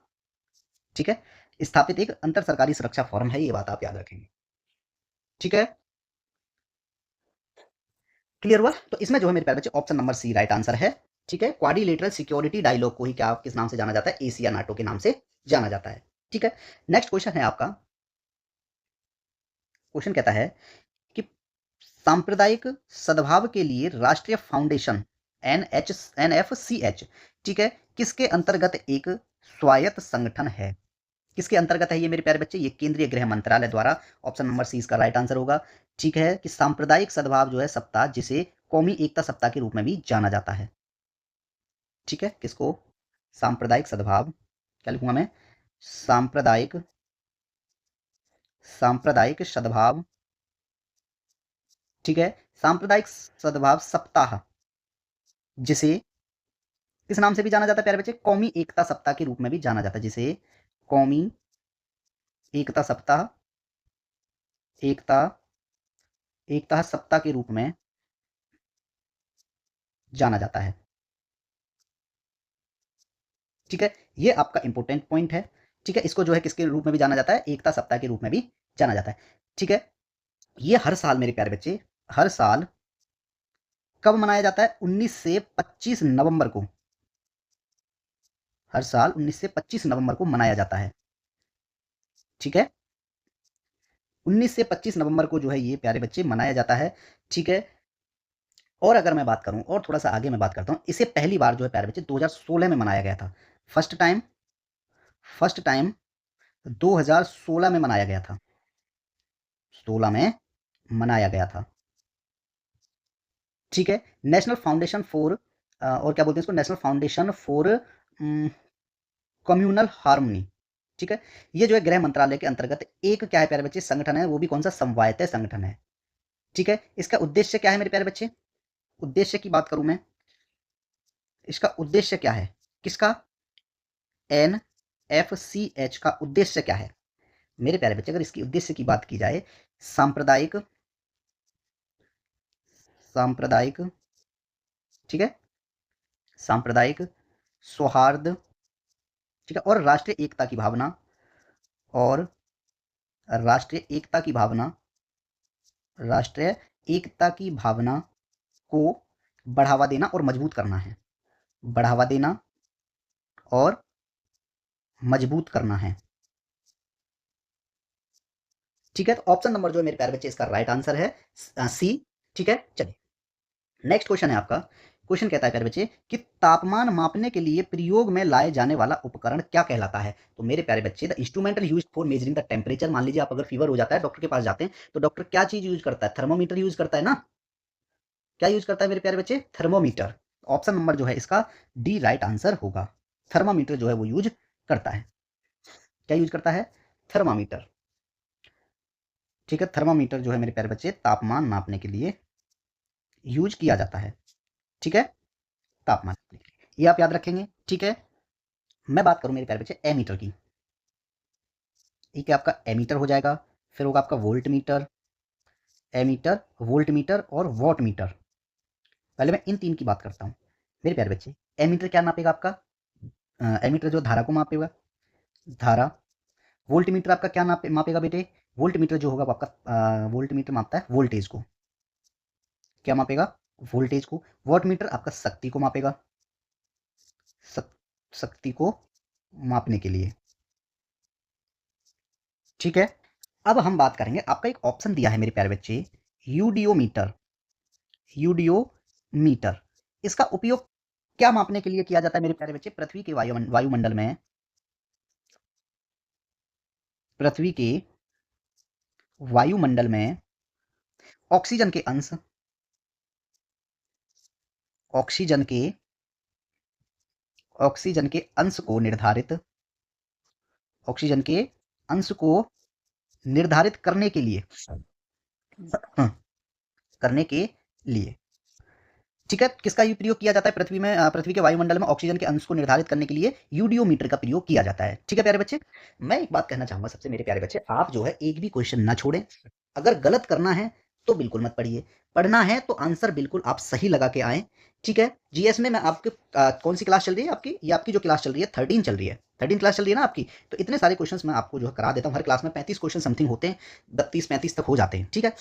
ठीक है, स्थापित एक अंतर सरकारी सुरक्षा फोरम है, ये बात आप याद रखेंगे। ठीक है, क्लियर हुआ? तो इसमें जो है मेरे प्यारे बच्चे option number C right answer है। ठीक है, क्वाड्रिलेटरल सिक्योरिटी डायलॉग को ही क्या किस नाम से जाना जाता है? एशिया नाटो के नाम से जाना जाता है। ठीक है, नेक्स्ट क्वेश्चन है आपका, क्वेश्चन कहता है कि सांप्रदायिक सद्भाव के लिए राष्ट्रीय फाउंडेशन NFCH, ठीक है, किसके अंतर्गत एक स्वायत्त संगठन है? किसके अंतर्गत है ये मेरे प्यारे बच्चे? ये केंद्रीय गृह मंत्रालय द्वारा। ऑप्शन नंबर सी इसका राइट आंसर होगा। ठीक है, कि सांप्रदायिक सद्भाव जो है सप्ताह, जिसे कौमी एकता सप्ताह के रूप में भी जाना जाता है। ठीक है, किसको? सांप्रदायिक सद्भाव, क्या लिखूंगा मैं? सांप्रदायिक सांप्रदायिक सद्भाव। ठीक है, सांप्रदायिक सद्भाव सप्ताह, जिसे किस नाम से भी जाना जाता है प्यारे बच्चे? कौमी एकता सप्ताह के रूप में भी जाना जाता है, जिसे कौमी एकता सप्ताह, एकता एकता सप्ताह के रूप में जाना जाता है। ठीक है, ये आपका इंपॉर्टेंट पॉइंट है। ठीक है, इसको जो है किसके रूप में भी जाना जाता है? एकता सप्ताह के रूप में भी जाना जाता है। ठीक है, ये हर साल मेरे प्यारे बच्चे, हर साल कब मनाया जाता है? 19 से 25 नवंबर को, हर साल 19 से 25 नवंबर को मनाया जाता है। ठीक है, 19 से 25 नवंबर को जो है ये प्यारे बच्चे मनाया जाता है। ठीक है, और अगर मैं बात करूं और थोड़ा सा आगे मैं बात करता हूं, इसे पहली बार जो है प्यारे बच्चे 2016 में मनाया गया था। फर्स्ट टाइम 2016 में मनाया गया था, 16 में मनाया गया था। ठीक है, नेशनल फाउंडेशन फॉर और क्या बोलते हैं इसको? National foundation for communal harmony. ठीक है, ये जो है गृह मंत्रालय के अंतर्गत एक क्या है प्यारे बच्चे? संगठन है, वो भी कौन सा? समवायतय संगठन है। ठीक है, इसका उद्देश्य क्या है मेरे प्यारे बच्चे? उद्देश्य की बात करूं मैं, इसका उद्देश्य क्या है? किसका? NFCH का उद्देश्य क्या है मेरे प्यारे बच्चे? अगर इसकी उद्देश्य की बात की जाए, सांप्रदायिक सांप्रदायिक ठीक है, सांप्रदायिक सौहार्द, ठीक है, और राष्ट्रीय एकता की भावना, और राष्ट्रीय एकता की भावना, राष्ट्रीय एकता की भावना को बढ़ावा देना और मजबूत करना है, बढ़ावा देना और मजबूत करना है। ठीक है, तो ऑप्शन नंबर जो है मेरे प्यारे बच्चे इसका राइट आंसर है सी। ठीक है, चलिए नेक्स्ट क्वेश्चन है आपका। क्वेश्चन कहता है प्यारे बच्चे कि तापमान मापने के लिए प्रयोग में लाए जाने वाला उपकरण क्या कहलाता है। तो मेरे प्यारे बच्चे the instrumental used for measuring the temperature, मान लीजिए आप अगर फीवर हो जाता है डॉक्टर के पास जाते हैं तो डॉक्टर क्या चीज यूज करता है, थर्मोमीटर यूज करता है ना। क्या यूज करता है मेरे प्यारे बच्चे, थर्मोमीटर। ऑप्शन नंबर जो है इसका डी राइट आंसर होगा। थर्मामीटर जो है वो यूज करता है। क्या यूज करता है, थर्मामीटर। ठीक है, थर्मामीटर जो है मेरे प्यारे बच्चे तापमान नापने के लिए यूज किया जाता है। ठीक है, तापमान नापने के लिए ये आप याद रखेंगे। ठीक है, मैं बात करूं मेरे प्यारे बच्चे एमीटर की। ठीक है, आपका एमीटर हो जाएगा, फिर होगा आपका volt meter, ammeter, volt meter और वॉट मीटर। पहले मैं इन तीन की बात करता हूँ मेरे प्यारे बच्चे। एमीटर क्या नापेगा आपका, एमीटर जो धारा को मापेगा, धारा। वोल्ट मीटर आपका क्या मापेगा बेटे, वोल्ट मीटर जो होगा वो आपका वोल्ट मीटर मापता है वोल्टेज को। क्या मापेगा, वोल्टेज को। वॉट मीटर आपका शक्ति को मापेगा, शक्ति को मापने के लिए। ठीक है, अब हम बात करेंगे, आपका एक ऑप्शन दिया है मेरे प्यारे बच्चे, यूडियोमीटर। यूडियोमीटर इसका उपयोग क्या मापने के लिए किया जाता है मेरे प्यारे बच्चे, पृथ्वी के वायुमंडल में, पृथ्वी के वायुमंडल में ऑक्सीजन के अंश, ऑक्सीजन के ऑक्सीजन के अंश को निर्धारित, ऑक्सीजन के अंश को निर्धारित करने के लिए, करने के लिए। ठीक है, किसका प्रयोग किया जाता है पृथ्वी में, पृथ्वी के वायुमंडल में ऑक्सीजन के अंश को निर्धारित करने के लिए यूडियोमीटर का प्रयोग किया जाता है। ठीक है प्यारे बच्चे, मैं एक बात कहना चाहूंगा सबसे मेरे प्यारे बच्चे, आप जो है एक भी क्वेश्चन ना छोड़ें। अगर गलत करना है तो बिल्कुल मत पढ़िए, पढ़ना है तो आंसर बिल्कुल आप सही लगा के आए। ठीक है, जीएस में मैं आपके कौन सी क्लास चल रही है आपकी, ये आपकी जो क्लास चल रही है 13 चल रही है, 13 क्लास चल रही है ना आपकी, तो इतने सारे क्वेश्चंस मैं आपको जो है करा देता हूँ। हर क्लास में 35 क्वेश्चन समथिंग होते हैं, 32-35 तक हो जाते हैं। ठीक है,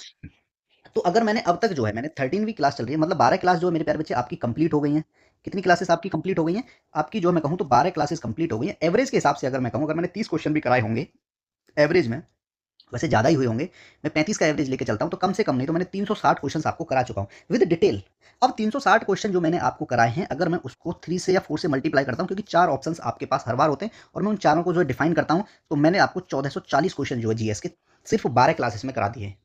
तो अगर मैंने अब तक जो है मैंने 13वीं क्लास चल रही है, मतलब 12 क्लास जो है मेरे प्यारे बच्चे आपकी कंप्लीट हो गई हैं। कितनी क्लासेस आपकी कंप्लीट हो गई हैं, आपकी जो मैं कहूँ तो 12 क्लासेस कंप्लीट हो गई हैं। एवरेज के हिसाब से अगर मैं कहूँ, अगर मैंने 30 क्वेश्चन भी कराए होंगे एवरेज में, वैसे ज़्यादा ही हुए होंगे, मैं 35 का एवरेज लेके चलता हूँ तो कम से कम नहीं तो मैंने 360 क्वेश्चन आपको करा चुका हूँ विद डिटेल। अब 360 क्वेश्चन जो मैंने आपको कराए हैं, अगर मैं उसको 3 से या 4 से मल्टीप्लाई करता हूँ, क्योंकि 4 ऑप्शंस आपके पास हर बार होते हैं और मैं उन चारों को जो डिफाइन करता हूँ, तो मैंने आपको 1440 क्वेश्चन जो है जीएस के सिर्फ 12 क्लासेस में करा दिए हैं।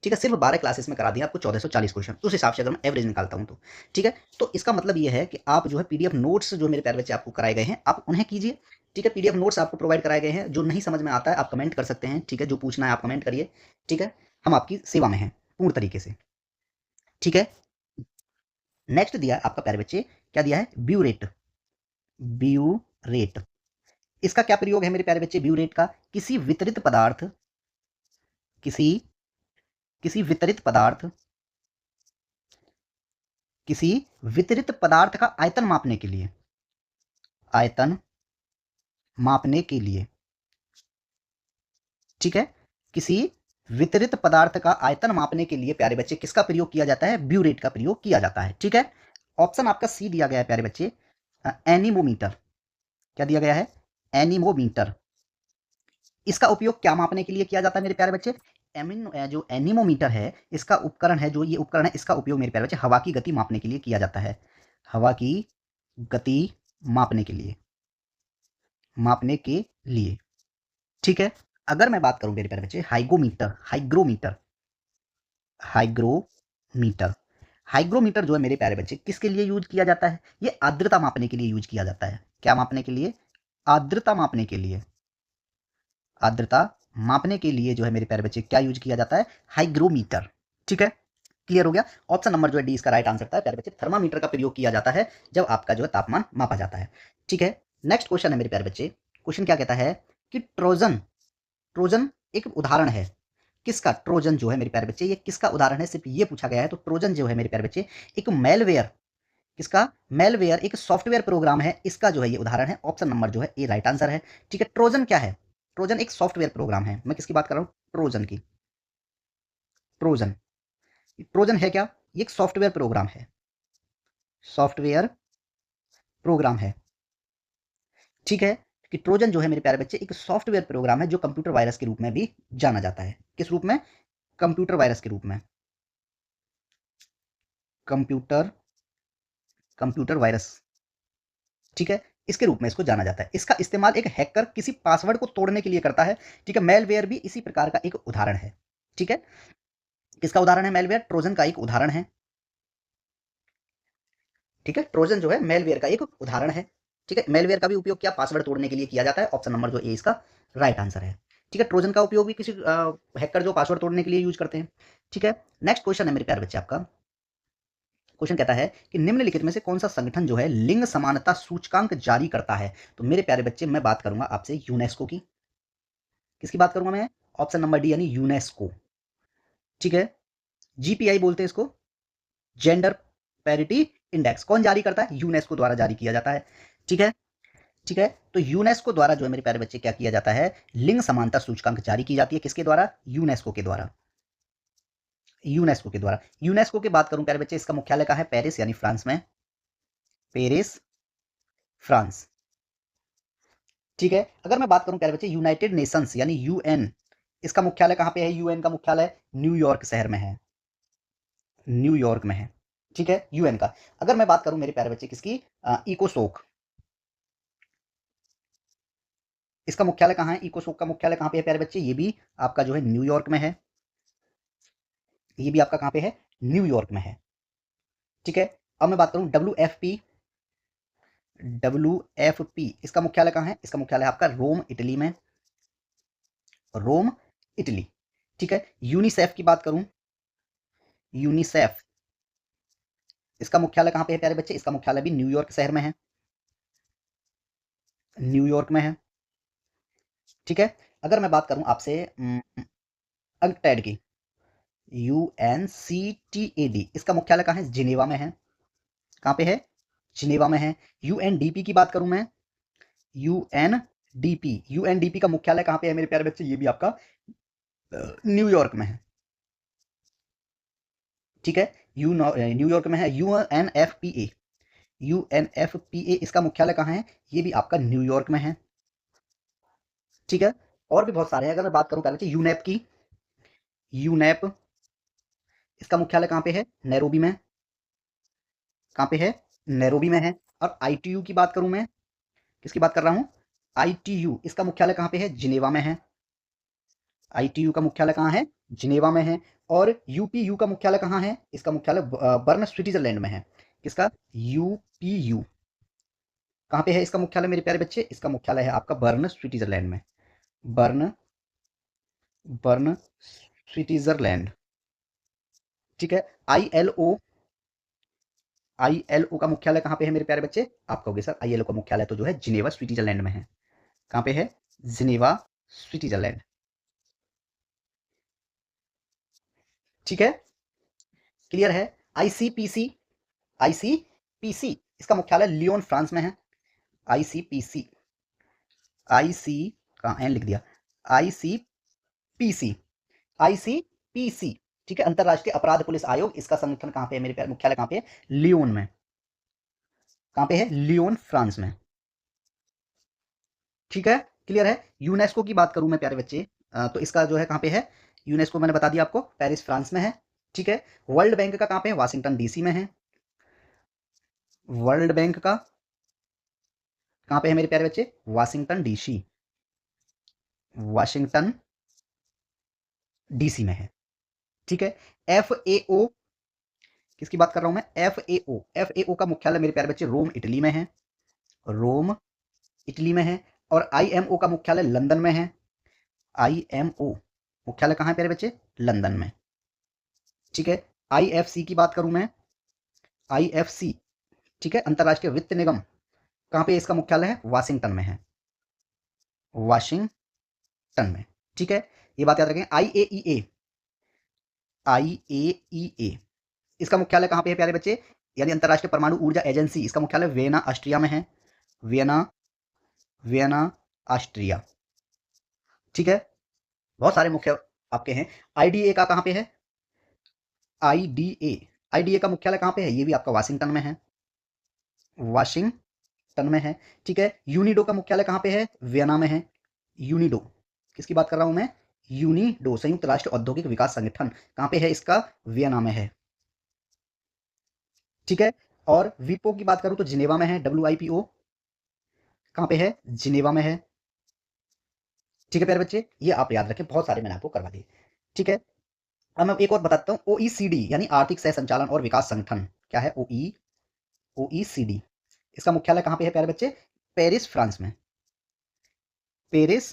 ठीक है, सिर्फ 12 क्लासेस में करा दिया आपको 1440 क्वेश्चन, उस हिसाब से अगर मैं एवरेज निकालता हूं तो। ठीक है, तो इसका मतलब ये है कि आप जो है पीडीएफ नोट्स जो मेरे प्यारे बच्चे आपको कराए गए हैं आप उन्हें कीजिए। ठीक है, पीडीएफ नोट्स आपको प्रोवाइड कराए गए हैं, जो नहीं समझ में आता है आप कमेंट कर सकते हैं। ठीक है, जो पूछना है आप कमेंट करिए। ठीक है, हम आपकी सेवा में हैं पूर्ण तरीके से। ठीक है, नेक्स्ट दिया है आपका प्यारे बच्चे, क्या दिया है, ब्यूरेट। ब्यूरेट इसका क्या प्रयोग है मेरे प्यारे बच्चे, ब्यूरेट का, किसी वितरित पदार्थ, किसी किसी वितरित पदार्थ, किसी वितरित पदार्थ का आयतन मापने के लिए, आयतन मापने के लिए। ठीक है, किसी वितरित पदार्थ का आयतन मापने के लिए प्यारे बच्चे किसका प्रयोग किया जाता है, ब्यूरेट का प्रयोग किया जाता है। ठीक है, ऑप्शन आपका सी दिया गया है प्यारे बच्चे, एनीमोमीटर। क्या दिया गया है, एनीमोमीटर। इसका उपयोग क्या मापने के लिए किया जाता है मेरे प्यारे बच्चे, जो एनीमोमीटर है इसका उपकरण है, जो ये उपकरण है इसका उपयोग मेरे प्यारे बच्चे हवा की गति मापने के लिए किया जाता है। हवा की गति मापने के लिए, मापने के लिए। ठीक है, अगर मैं बात करूं मेरे प्यारे बच्चे हाइग्रोमीटर, हाइग्रोमीटर, हाइग्रोमीटर, हाइग्रोमीटर जो है मेरे प्यारे बच्चे किसके लिए यूज किया जाता है, ये आर्द्रता मापने के लिए यूज किया जाता है। क्या मापने के लिए, आर्द्रता मापने के लिए। आर्द्रता मापने के लिए जो है मेरे प्यारे बच्चे क्या यूज किया जाता है, हाइग्रोमीटर। ठीक है, क्लियर हो गया। ऑप्शन नंबर जो है डी इसका राइट आंसर था प्यारे बच्चे, थर्मामीटर का प्रयोग किया जाता है जब आपका जो है तापमान मापा जाता है। ठीक है, नेक्स्ट क्वेश्चन है मेरे प्यारे बच्चे, क्वेश्चन क्या कहता है कि ट्रोजन, ट्रोजन एक उदाहरण है किसका, ट्रोजन जो है मेरे प्यारे बच्चे ये किसका उदाहरण है, सिर्फ ये पूछा गया है। तो ट्रोजन जो है मेरे प्यारे बच्चे एक मेलवेयर, किसका, मेलवेयर एक सॉफ्टवेयर प्रोग्राम है, इसका जो है ये उदाहरण है। ऑप्शन नंबर जो है ए राइट आंसर है। ठीक है, ट्रोजन क्या है, ट्रोजन एक सॉफ्टवेयर प्रोग्राम है। मैं किसकी बात कर रहा हूँ, ट्रोजन की। ट्रोजन, ट्रोजन है क्या, ये एक सॉफ्टवेयर प्रोग्राम है, सॉफ्टवेयर प्रोग्राम है। ठीक है, कि ट्रोजन जो है मेरे प्यारे बच्चे एक सॉफ्टवेयर प्रोग्राम है जो कंप्यूटर वायरस के रूप में भी जाना जाता है। किस रूप में? कंप्यूटर वायरस के रूप में। कंप्यूटर कंप्यूटर वायरस, ठीक है, इसके रूप में इसको जाना जाता है। इसका इस्तेमाल एक हैकर किसी पासवर्ड को तोड़ने के लिए करता है, ठीक है। मेलवेयर भी इसी प्रकार का एक उदाहरण है, ठीक है। किसका उदाहरण है मेलवेयर? ट्रोजन का एक उदाहरण है, ठीक है। ट्रोजन जो है मेलवेयर का एक उदाहरण है, ठीक है। मेलवेयर का भी उपयोग क्या? पासवर्ड तोड़ने के लिए किया जाता है। ऑप्शन नंबर जो ए इसका राइट आंसर है, ठीक है। ट्रोजन का उपयोग भी किसी हैकर जो पासवर्ड तोड़ने के लिए यूज करते हैं, ठीक है। नेक्स्ट क्वेश्चन है मेरे प्यारे बच्चे आपका। क्वेश्चन कहता है कि निम्नलिखित में से कौन सा संगठन जो है लिंग समानता सूचकांक जारी करता है? तो मेरे प्यारे बच्चे मैं बात करूंगा आपसे यूनेस्को की। किसकी बात करूंगा मैं? ऑप्शन नंबर डी यानी यूनेस्को, ठीक है। जीपीआई बोलते हैं इसको, जेंडर पैरिटी इंडेक्स। कौन जारी करता है? यूनेस्को द्वारा जारी किया जाता है, ठीक है। ठीक है, तो यूनेस्को द्वारा जो है मेरे प्यारे बच्चे क्या किया जाता है? लिंग समानता सूचकांक जारी की जाती है। किसके द्वारा? यूनेस्को के द्वारा। यूनेस्को के द्वारा। यूनेस्को की बात करूं प्यारे बच्चे, इसका मुख्यालय कहां है? पेरिस यानी फ्रांस में। पेरिस, फ्रांस, ठीक है। अगर मैं बात करूं प्यारे बच्चे यूनाइटेड नेशंस यानी यूएन, इसका मुख्यालय कहां पे है? यूएन का मुख्यालय न्यूयॉर्क शहर में है, न्यूयॉर्क में है, ठीक है, यूएन का। अगर मैं बात करूं मेरे प्यारे बच्चे किसकी? इकोसोक, इसका मुख्यालय कहां है? इकोसोक का मुख्यालय कहां पे है प्यारे बच्चे? ये भी आपका जो है न्यूयॉर्क में है, ये भी आपका कहां पे है? न्यूयॉर्क में है, ठीक है। अब मैं बात करूं W F P, W F P इसका मुख्यालय कहां है? इसका मुख्यालय आपका रोम इटली में, रोम इटली, ठीक है। यूनिसेफ की बात करूं, यूनिसेफ, इसका मुख्यालय कहां पे है प्यारे बच्चे? इसका मुख्यालय भी न्यूयॉर्क शहर में है, न्यूयॉर्क में है, ठीक है। अगर मैं बात करूं आपसे अंकटैड की, UNCTAD, इसका मुख्यालय कहां है? जिनेवा में है। कहां पे है? जिनेवा में है। यूएनडीपी की बात करूं मैं, यूएनडीपी, यूएनडीपी का मुख्यालय कहां पे है मेरे प्यारे बच्चे? ये भी आपका न्यूयॉर्क में है, ठीक है। न्यूयॉर्क में है। यूएनएफपीए, यूएनएफपीए इसका मुख्यालय कहां है? ये भी आपका न्यूयॉर्क में है, ठीक है। और भी बहुत सारे हैं। अगर मैं बात करूं प्यारे बच्चे यूनेप की, यूनेप इसका मुख्यालय कहां पे है? नैरोबी में। कहां पे है? नैरोबी में है। और आईटीयू की बात करूं मैं, किसकी बात कर रहा हूं? आईटीयू, इसका मुख्यालय कहां पे है? जिनेवा में है। आईटीयू का मुख्यालय कहां है? जिनेवा में है। और यूपीयू का मुख्यालय कहां है? इसका मुख्यालय बर्न स्विट्जरलैंड में है। किसका? यूपीयू, कहां पे है इसका मुख्यालय मेरे प्यारे बच्चे? इसका मुख्यालय है आपका बर्न स्विट्जरलैंड में, बर्न, बर्न स्विट्जरलैंड, ठीक है। आईएलओ, आईएलओ का मुख्यालय कहां पे है मेरे प्यारे बच्चे? आप कहोगे सर आईएलओ का मुख्यालय तो जो है जिनेवा स्विट्जरलैंड में है। कहां पे है? जिनेवा स्विट्जरलैंड, ठीक है, क्लियर है। आईसीपीसी, आईसीपीसी इसका मुख्यालय लियोन फ्रांस में है। आईसीपीसी, आईसी का एन लिख दिया, आईसीपीसी, आईसीपीसी, ठीक है। अंतरराष्ट्रीय अपराध पुलिस आयोग, इसका संगठन कहां पे है मेरे प्यारे? मुख्यालय कहां पे है? लियोन में। कहां पे है? लियोन फ्रांस में, ठीक है, क्लियर है। यूनेस्को की बात करूं मैं प्यारे बच्चे, तो इसका जो है कहां पे है? यूनेस्को मैंने बता दिया आपको, पेरिस फ्रांस में है, ठीक है। वर्ल्ड बैंक का कहां पे है? वाशिंगटन डीसी में है। वर्ल्ड बैंक का कहां पे है मेरे प्यारे बच्चे? वाशिंगटन डीसी, वाशिंगटन डीसी में है, ठीक है। एफएओ, किसकी बात कर रहा हूं मैं? एफएओ, एफएओ का मुख्यालय मेरे प्यारे बच्चे रोम इटली में है, रोम इटली में है। और आईएमओ का मुख्यालय लंदन में है। आईएमओ मुख्यालय कहां है प्यारे बच्चे? लंदन में, ठीक है। आईएफसी की बात करूं मैं, आईएफसी, ठीक है, अंतरराष्ट्रीय वित्त निगम, कहां पे इसका मुख्यालय है? वाशिंगटन में है, वाशिंगटन में, ठीक है। ये बात याद रखें। आईएईए, आईएईए इसका मुख्यालय कहां पे है प्यारे बच्चे? यानी अंतरराष्ट्रीय परमाणु ऊर्जा एजेंसी, इसका मुख्यालय वियना ऑस्ट्रिया में है, वियना, वियना ऑस्ट्रिया, ठीक है। बहुत सारे मुख्य आपके हैं। आईडीए का कहां पे है? आईडीए, आईडीए का मुख्यालय कहां पे है? ये भी आपका वाशिंगटन में है, वाशिंगटन बोस्टन में है। ठीक है, यूनिडो का मुख्यालय कहाँ पे है? वियना में है। यूनिडो, किसकी बात कर रहा हूं मैं? यूनिडो, संयुक्त राष्ट्र औद्योगिक विकास संगठन, कहाँ पे है इसका? वियना में है। ठीक है, और विपो की बात करूं तो जिनेवा में है। WIPO कहाँ पे है? जिनेवा में है। ठीक है प्यारे बच्चे, ये आप याद रखें, बहुत सारे मैंने आपको करवा दिए। ठीक है, अब मैं एक और बताता हूँ। OECD यानी आर्थिक सह संचालन और विकास संगठन, क्या है? OECD, इसका मुख्यालय कहाँ पे है प्यारे बच्चे? पेरिस, फ्रांस में। पेरिस,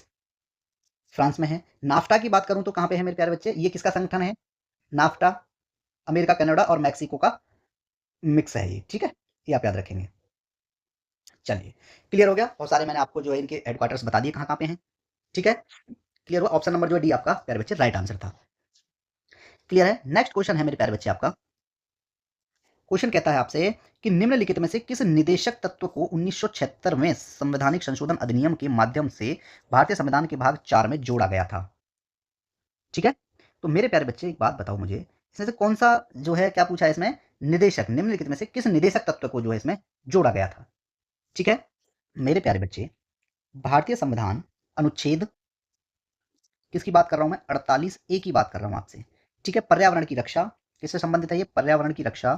फ्रांस में है। नाफ्टा की बात करूं तो कहां पे है मेरे प्यारे बच्चे? ये किसका संगठन है? नाफ्टा, अमेरिका, कनाडा और मैक्सिको का मिक्स है ये। ठीक है, ये आप याद रखेंगे। चलिए, क्लियर हो गया। बहुत सारे मैंने आपको जो है इनके हेडक्वार्टर्स बता दिए कहाँ कहाँ पे हैं। ठीक है, क्लियर हुआ। ऑप्शन नंबर जो है डी आपका प्यारे बच्चे राइट आंसर था। क्लियर है। नेक्स्ट क्वेश्चन है मेरे प्यारे बच्चे आपका। क्वेश्चन कहता है आपसे कि निम्नलिखित में से किस निदेशक तत्व को 1976 में संवैधानिक संशोधन अधिनियम के माध्यम से भारतीय संविधान के भाग 4 में जोड़ा गया था? ठीक है, तो मेरे प्यारे बच्चे एक बात बताओ मुझे, इसमें से कौन सा जो है, क्या पूछा है इसमें? निदेशक, निम्नलिखित में से किस निदेशक तत्व को जो है इसमें जोड़ा गया था? ठीक है, मेरे प्यारे बच्चे, भारतीय संविधान अनुच्छेद, किसकी बात कर रहा हूं मैं? 48A की बात कर रहा हूं आपसे। ठीक है, पर्यावरण की रक्षा, किससे संबंधित है ये? पर्यावरण की रक्षा,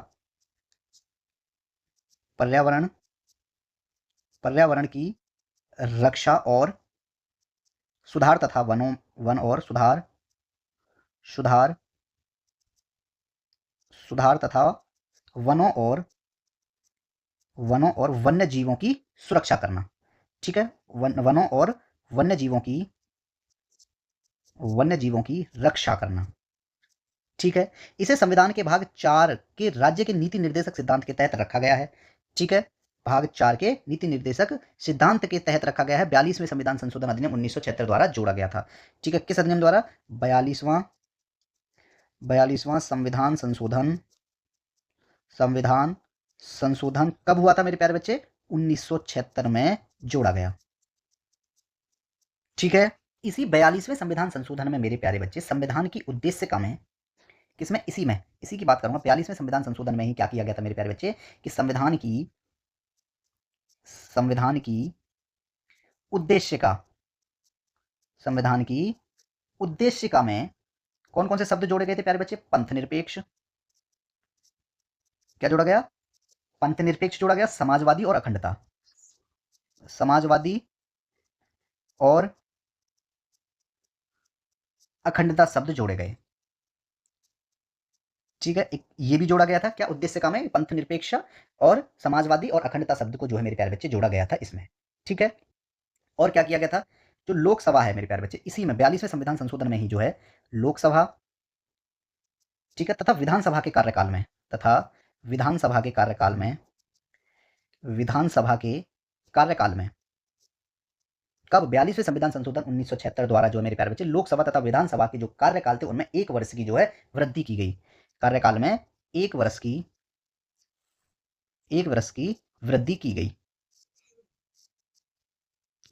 पर्यावरण, पर्यावरण की रक्षा और सुधार तथा वनों, वन और सुधार, सुधार, सुधार तथा वनों और, वनों और वन्य जीवों की सुरक्षा करना। ठीक है, वनों और वन्य जीवों की, वन्य जीवों की रक्षा करना। ठीक है, इसे संविधान के भाग 4 के राज्य के नीति निर्देशक सिद्धांत के तहत रखा गया है। ठीक है, भाग 4 के नीति निर्देशक सिद्धांत के तहत रखा गया है। 42वें संविधान संशोधन अधिनियम 1976 द्वारा जोड़ा गया था। ठीक है, किस अधिनियम द्वारा? 42वां, 42वां संविधान संशोधन, संविधान संशोधन कब हुआ था मेरे प्यारे बच्चे? 1976 में जोड़ा गया। ठीक है, इसी 42वें संविधान संशोधन में मेरे प्यारे बच्चे संविधान की उद्देश्यका में, किसमें? इसी में, इसी की बात करूंगा। 42वें संविधान संशोधन में ही क्या किया गया था मेरे प्यारे बच्चे? कि संविधान की, संविधान की उद्देश्यका, संविधान की उद्देश्यका में कौन कौन से शब्द जोड़े गए थे प्यारे बच्चे? पंथ निरपेक्ष, क्या जोड़ा गया? पंथ निरपेक्ष जोड़ा गया। समाजवादी और अखंडता, समाजवादी और अखंडता शब्द जोड़े गए। ठीक है, एक ये भी जोड़ा गया था, क्या? उद्देश्यका में पंथ निरपेक्ष और समाजवादी और अखंडता शब्द को जो है मेरे प्यारे बच्चे जोड़ा गया था इसमें। ठीक है, और क्या किया गया था? जो लोकसभा है मेरे प्यारे बच्चे, इसी में 42वें संविधान संशोधन में ही जो है लोकसभा, ठीक है, तथा विधानसभा के कार्यकाल में, तथा विधानसभा के कार्यकाल में, विधानसभा के कार्यकाल में, कब? 42वें संविधान संशोधन 1976 द्वारा जो है मेरे प्यारे बच्चे लोकसभा तथा विधानसभा के जो कार्यकाल थे उनमें 1 वर्ष की जो है वृद्धि की गई। कार्यकाल में 1 वर्ष की, 1 वर्ष की वृद्धि की गई।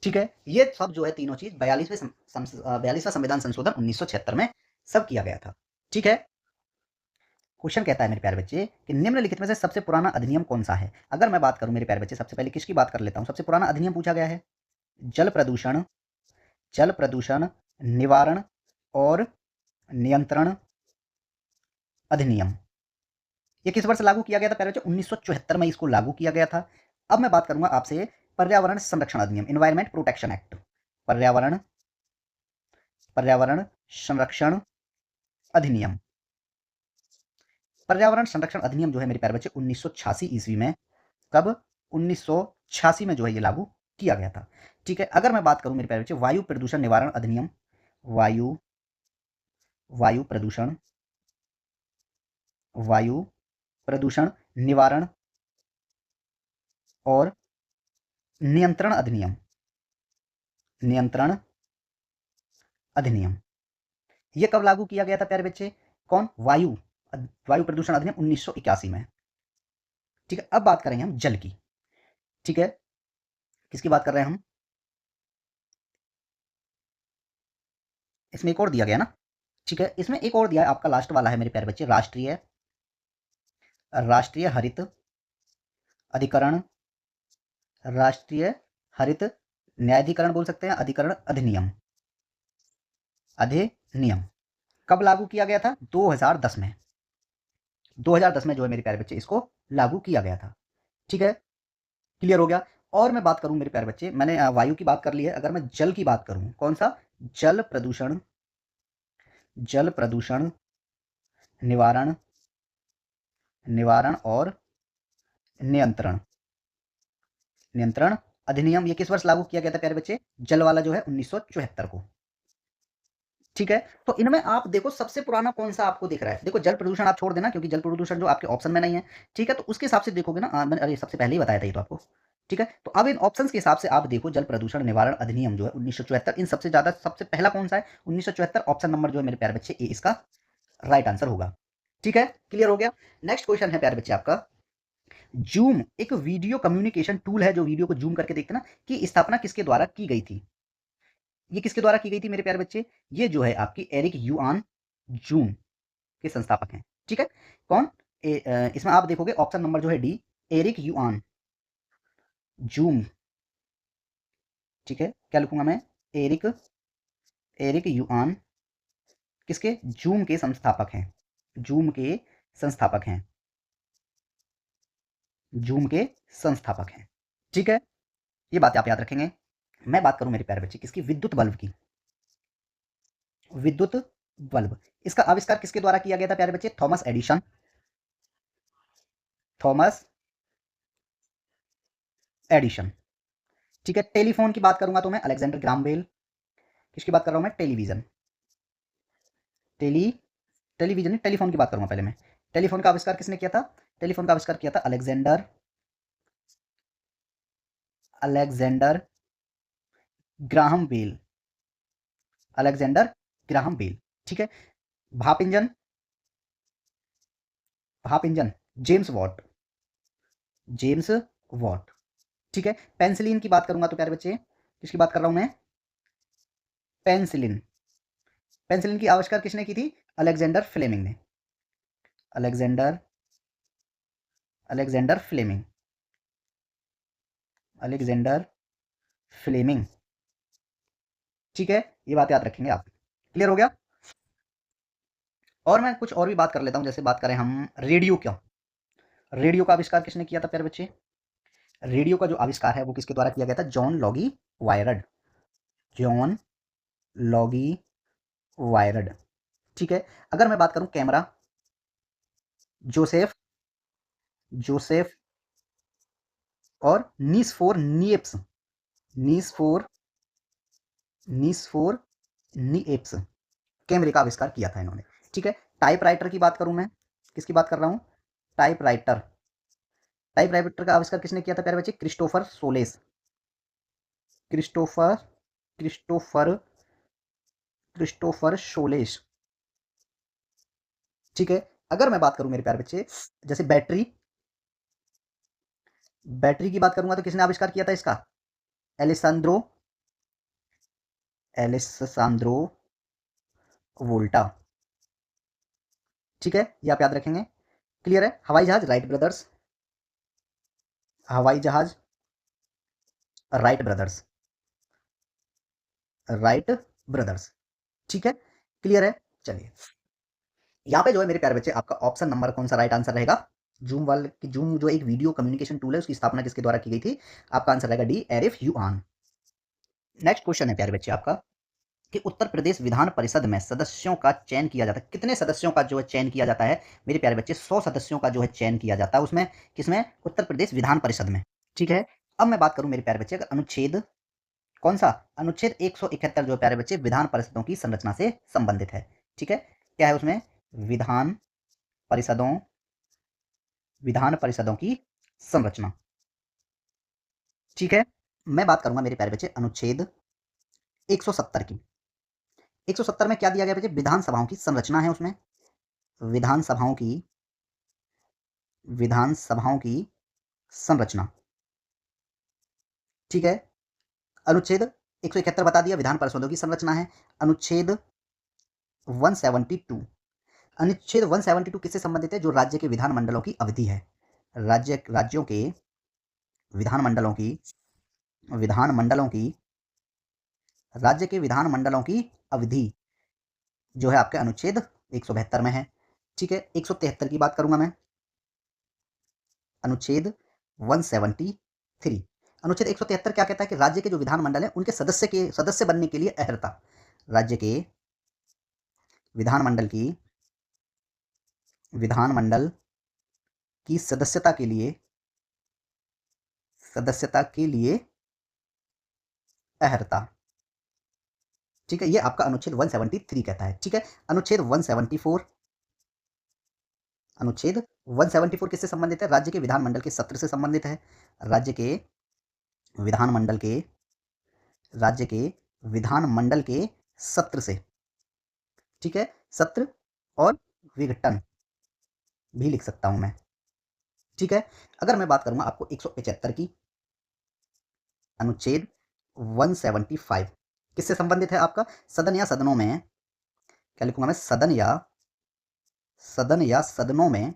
ठीक है, ये सब जो है तीनों चीज 42वां संविधान संशोधन 1976 में सब किया गया था। ठीक है, क्वेश्चन कहता है मेरे प्यारे बच्चे कि निम्नलिखित में से सबसे पुराना अधिनियम कौन सा है? अगर मैं बात करूं मेरे प्यारे बच्चे, सबसे पहले किसकी बात कर लेता हूं। सबसे पुराना अधिनियम पूछा गया है जल प्रदूषण, जल प्रदूषण निवारण और नियंत्रण अधिनियम। ये किस वर्ष लागू किया गया था प्यारे बच्चे? 1974 में इसको लागू किया गया था। अब मैं बात करूंगा आपसे पर्यावरण संरक्षण अधिनियम, इन्वायरमेंट प्रोटेक्शन एक्ट, पर्यावरण, पर्यावरण संरक्षण अधिनियम। पर्यावरण संरक्षण अधिनियम जो है मेरे प्यारे बच्चे 1986 ईस्वी में, कब? 1986 में जो है ये लागू किया गया था। ठीक है, अगर मैं बात करूं मेरे प्यारे बच्चे वायु प्रदूषण निवारण अधिनियम, वायु, वायु प्रदूषण, वायु प्रदूषण निवारण और नियंत्रण अधिनियम, नियंत्रण अधिनियम, ये कब लागू किया गया था प्यारे बच्चे? कौन? वायु, वायु प्रदूषण अधिनियम 1981 में। ठीक है, अब बात करेंगे हम जल की। ठीक है, किसकी बात कर रहे हैं हम? इसमें एक और दिया गया ना। ठीक है, इसमें एक और दिया है आपका, लास्ट वाला है मेरे प्यारे बच्चे, राष्ट्रीय, राष्ट्रीय हरित अधिकरण, राष्ट्रीय हरित न्यायाधिकरण बोल सकते हैं, अधिकरण, अधिनियम, अधिनियम कब लागू किया गया था? 2010 में। 2010 में जो है मेरे प्यारे बच्चे इसको लागू किया गया था। ठीक है, क्लियर हो गया। और मैं बात करूं मेरे प्यारे बच्चे, मैंने वायु की बात कर ली है, अगर मैं जल की बात करूं, कौन सा? जल प्रदूषण, जल प्रदूषण निवारण, निवारण और नियंत्रण, नियंत्रण अधिनियम, ये किस वर्ष लागू किया गया था प्यारे बच्चे? जल वाला जो है 1974 को। ठीक है, तो इनमें आप देखो सबसे पुराना कौन सा आपको दिख रहा है? देखो जल प्रदूषण आप छोड़ देना, क्योंकि जल प्रदूषण जो आपके ऑप्शन में नहीं है। ठीक है, तो उसके हिसाब से देखोगे ना, मैंने अरे सबसे पहले ही बताया था ये तो आपको। ठीक है, तो अब इन ऑप्शंस के हिसाब से आप देखो, जल प्रदूषण निवारण अधिनियम जो है 1974, इन सबसे ज्यादा सबसे पहला कौन सा है? 1974, ऑप्शन नंबर जो है मेरे प्यारे बच्चे ए इसका राइट आंसर होगा। ठीक है, क्लियर हो गया। नेक्स्ट क्वेश्चन है प्यारे बच्चे आपका, जूम एक वीडियो कम्युनिकेशन टूल है, जो वीडियो को जूम करके देखते ना, की स्थापना किसके द्वारा की गई थी? ये किसके द्वारा की गई थी मेरे प्यारे बच्चे? ये जो है आपकी एरिक युआन जूम के संस्थापक हैं। ठीक है, कौन? इसमें आप देखोगे ऑप्शन नंबर जो है डी, एरिक युआन जूम। ठीक है, क्या लिखूंगा मैं? एरिक, एरिक युआन किसके? जूम के संस्थापक हैं, जूम के संस्थापक हैं, जूम के संस्थापक हैं। ठीक है, ये बात आप याद रखेंगे। मैं बात करूं मेरे प्यारे बच्चे किसकी? विद्युत बल्ब की। विद्युत बल्ब, इसका आविष्कार किसके द्वारा किया गया था प्यारे बच्चे? Thomas Edison, Thomas Edison. ठीक है, टेलीफोन की बात करूंगा तो मैं अलेक्जेंडर ग्राम बेल। किसकी बात कर रहा हूं मैं? टेलीविजन, टेली टेलीविजन नहीं, टेलीफोन की बात करूंगा पहले मैं। टेलीफोन का आविष्कार किसने किया था? टेलीफोन का आविष्कार किया था Alexander, Alexander Graham Bell, Alexander Graham Bell. ठीक है, भाप इंजन, भाप engine James Watt, James Watt. ठीक है, पेंसिलिन की बात करूंगा तो प्यारे बच्चे किसकी बात कर रहा हूं मैं? पेंसिलिन, पेंसिलिन की आविष्कार किसने की थी? अलेक्जेंडर फ्लेमिंग ने, Alexander, Alexander Fleming, Alexander Fleming. ठीक है, ये बात याद रखेंगे आप। क्लियर हो गया। और मैं कुछ और भी बात कर लेता हूं, जैसे बात करें हम रेडियो का, रेडियो का आविष्कार किसने किया था प्यारे बच्चे? रेडियो का जो आविष्कार है वो किसके द्वारा किया गया था? जॉन लॉगी वायरड, जॉन लॉगी वायरड। ठीक है, अगर मैं बात करूं कैमरा, जोसेफ, जोसेफ और नीसफोर निएप्स, नीसफोर, नीसफोर निएप्स, कैमरे का आविष्कार किया था इन्होंने। ठीक है, टाइपराइटर की बात करूं मैं, किसकी बात कर रहा हूं? टाइपराइटर, टाइपराइटर का आविष्कार किसने किया था प्यारे बच्चे? Christopher solace, Christopher, Christopher, Christopher solace. ठीक है, अगर मैं बात करूं मेरे प्यारे बच्चे, जैसे बैटरी, बैटरी की बात करूंगा तो किसने आविष्कार किया था इसका? एलिसांद्रो, एलिसांद्रो वोल्टा। ठीक है, ये आप याद रखेंगे। क्लियर है। हवाई जहाज, राइट ब्रदर्स, हवाई जहाज राइट ब्रदर्स, राइट ब्रदर्स। ठीक है, क्लियर है। चलिए, यहाँ पे जो है मेरे प्यारे बच्चे आपका ऑप्शन नंबर कौन सा राइट आंसर रहेगा? जूम वाल की, जूम जो एक वीडियो कम्युनिकेशन टूल है उसकी स्थापना किसके द्वारा की गई थी? आपका आंसर रहेगा डी, एरिफ युआन। नेक्स्ट क्वेश्चन है प्यारे बच्चे आपका, कि उत्तर प्रदेश विधान परिषद में सदस्यों का चयन किया जाता है, कितने सदस्यों का जो है चयन किया जाता है मेरे प्यारे बच्चे? 100 सदस्यों का जो है चयन किया जाता है उसमें, किसमें? उत्तर प्रदेश विधान परिषद में। ठीक है, अब मैं बात करूं मेरे प्यारे बच्चे, अगर अनुच्छेद, कौन सा? अनुच्छेद 171 जो है प्यारे बच्चे विधान परिषदों की संरचना से संबंधित है। ठीक है, क्या है उसमें? विधान परिषदों, विधान परिषदों की संरचना। ठीक है, मैं बात करूंगा मेरे प्यारे बच्चे अनुच्छेद 170 की। 170 में क्या दिया गया बच्चे? विधानसभाओं की संरचना है उसमें, विधानसभाओं की, विधानसभाओं की संरचना। ठीक है, अनुच्छेद 171 बता दिया, विधान परिषदों की संरचना है। अनुच्छेद 172, अनुच्छेद 172 किससे संबंधित है? जो राज्य के विधानमंडलों की अवधि है, राज्यों के विधानमंडलों की विधानमंडलों की, राज्य के विधानमंडलों की अवधि जो है आपके अनुच्छेद 172 में है। ठीक है, 173 की बात करूंगा मैं, अनुच्छेद 173। अनुच्छेद 173 क्या कहता है कि राज्य के जो विधानमंडल है उनके सदस्य बनने के लिए अहर्ता, राज्य के विधानमंडल की सदस्यता के लिए अहर्ता। ठीक है, ये आपका अनुच्छेद 173 कहता है। ठीक है, अनुच्छेद 174, अनुच्छेद 174 किससे संबंधित है? राज्य के विधानमंडल के सत्र से संबंधित है। राज्य के विधानमंडल के राज्य के विधानमंडल के सत्र से। ठीक है, सत्र और विघटन भी लिख सकता हूं मैं। ठीक है, अगर मैं बात करूंगा आपको 175 की, अनुच्छेद 175 किससे संबंधित है? आपका सदन या सदनों में, क्या लिखूंगा मैं? सदन या सदनों में,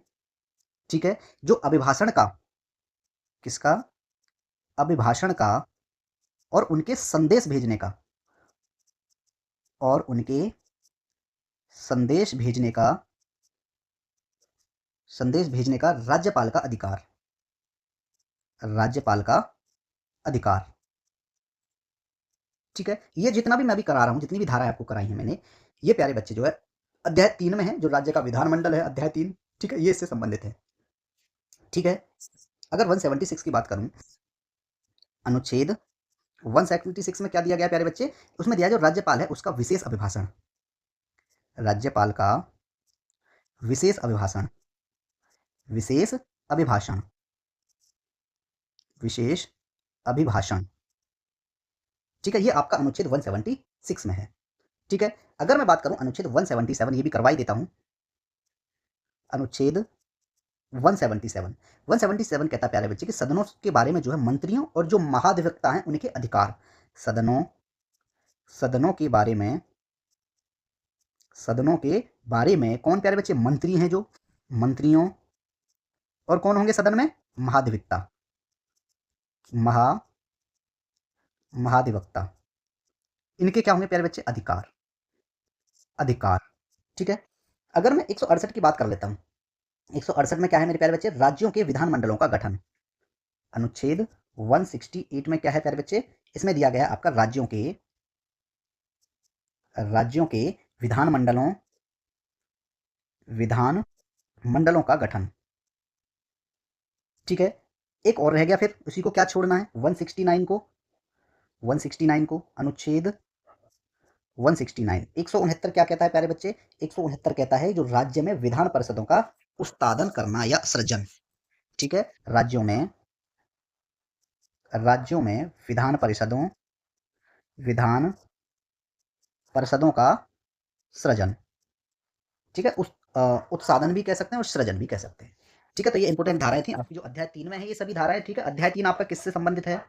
ठीक है, जो अभिभाषण का, किसका? अभिभाषण का और उनके संदेश भेजने का, और उनके संदेश भेजने का राज्यपाल का अधिकार, राज्यपाल का अधिकार। ठीक है, ये जितना भी मैं अभी करा रहा हूं, जितनी भी धाराएं आपको कराई हैं मैंने, ये प्यारे बच्चे जो है अध्याय 3 में है, जो राज्य का विधानमंडल है, अध्याय 3। ठीक है, ये इससे संबंधित है। ठीक है, अगर 176 की बात करूं, अनुच्छेद 176 में क्या दिया गया प्यारे बच्चे? उसमें दिया जो राज्यपाल है उसका विशेष अभिभाषण, राज्यपाल का विशेष अभिभाषण, विशेष अभिभाषण, विशेष अभिभाषण। ठीक है, ये आपका अनुच्छेद 176 में है। ठीक है, अगर मैं बात करूं अनुच्छेद 177, ये भी करवा ही देता हूं, अनुच्छेद 177 कहता है प्यारे बच्चे कि सदनों के बारे में जो है मंत्रियों और जो महाधिवक्ता हैं उनके अधिकार, सदनों के बारे में, कौन प्यारे बच्चे? मंत्री हैं, जो मंत्रियों, और कौन होंगे सदन में? महाधिवक्ता, महाधिवक्ता। इनके क्या होंगे प्यारे बच्चे? अधिकार। ठीक है, अगर मैं 168 की बात कर लेता हूं, 168 में क्या है मेरे प्यारे बच्चे? राज्यों के विधानमंडलों का गठन। अनुच्छेद 168 में क्या है प्यारे बच्चे? इसमें दिया गया आपका राज्यों के विधानमंडलों का गठन। ठीक है, एक और रह गया, फिर उसी को क्या छोड़ना है? 169 को, अनुच्छेद 169, 169 क्या कहता है प्यारे बच्चे? 169 कहता है जो राज्य में विधान परिषदों का उत्पादन करना या सृजन। ठीक है, राज्यों में विधान परिषदों का सृजन। ठीक है, उत्सादन भी कह सकते हैं और सृजन भी कह सकते हैं। ठीक है, तो ये इंपोर्टेंट धाराएं थी आपकी जो अध्याय 3 में है, ये सभी धाराएं। ठीक है, अध्याय 3 आपका किससे संबंधित है?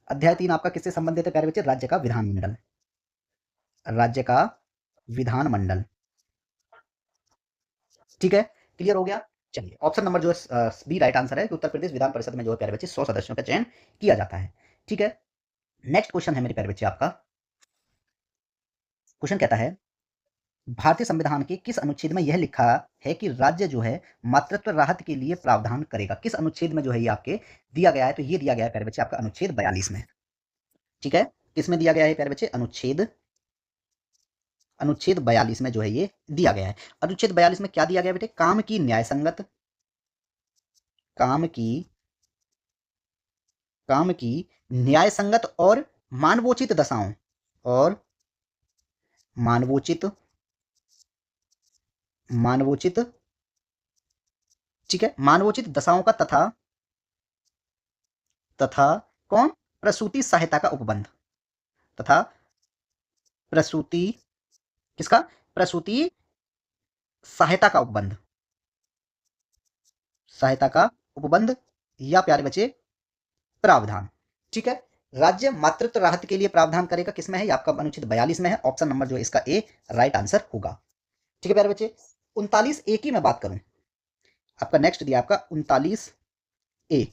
अध्याय 3 आपका किससे संबंधित है प्यारे बच्चे? राज्य का विधानमंडल, राज्य का विधानमंडल। ठीक है, क्लियर हो गया? चलिए, ऑप्शन नंबर जो है बी राइट आंसर है कि उत्तर प्रदेश विधान परिषद में जो है प्यारे बच्चे 100 सदस्यों का चयन किया जाता है। ठीक है, नेक्स्ट क्वेश्चन है मेरे प्यारे बच्चे आपका। क्वेश्चन कहता है भारतीय संविधान के किस अनुच्छेद में यह लिखा है कि राज्य जो है मातृत्व राहत के लिए प्रावधान करेगा? किस अनुच्छेद में जो है ये आपके दिया गया है? तो ये दिया गया है प्यारे बच्चे आपका अनुच्छेद 42 में। ठीक है, किसमें दिया गया है प्यारे बच्चे? अनुच्छेद 42 में जो है ये दिया गया है। अनुच्छेद 42 में क्या दिया गया बेटे? काम की न्याय संगत और मानवोचित दशाओं, और मानवोचित, ठीक है, मानवोचित दशाओं का तथा कौन? प्रसूति सहायता का उपबंध, तथा प्रसूति, किसका? प्रसूति सहायता का उपबंध या प्यारे बच्चे प्रावधान। ठीक है, राज्य मातृत्व राहत के लिए प्रावधान करेगा, किसमें है? आपका अनुच्छेद 42 में है। ऑप्शन नंबर जो है इसका ए राइट आंसर होगा। ठीक है प्यारे बच्चे, 39 ए की मैं बात करूं, आपका नेक्स्ट दिया आपका 39 ए।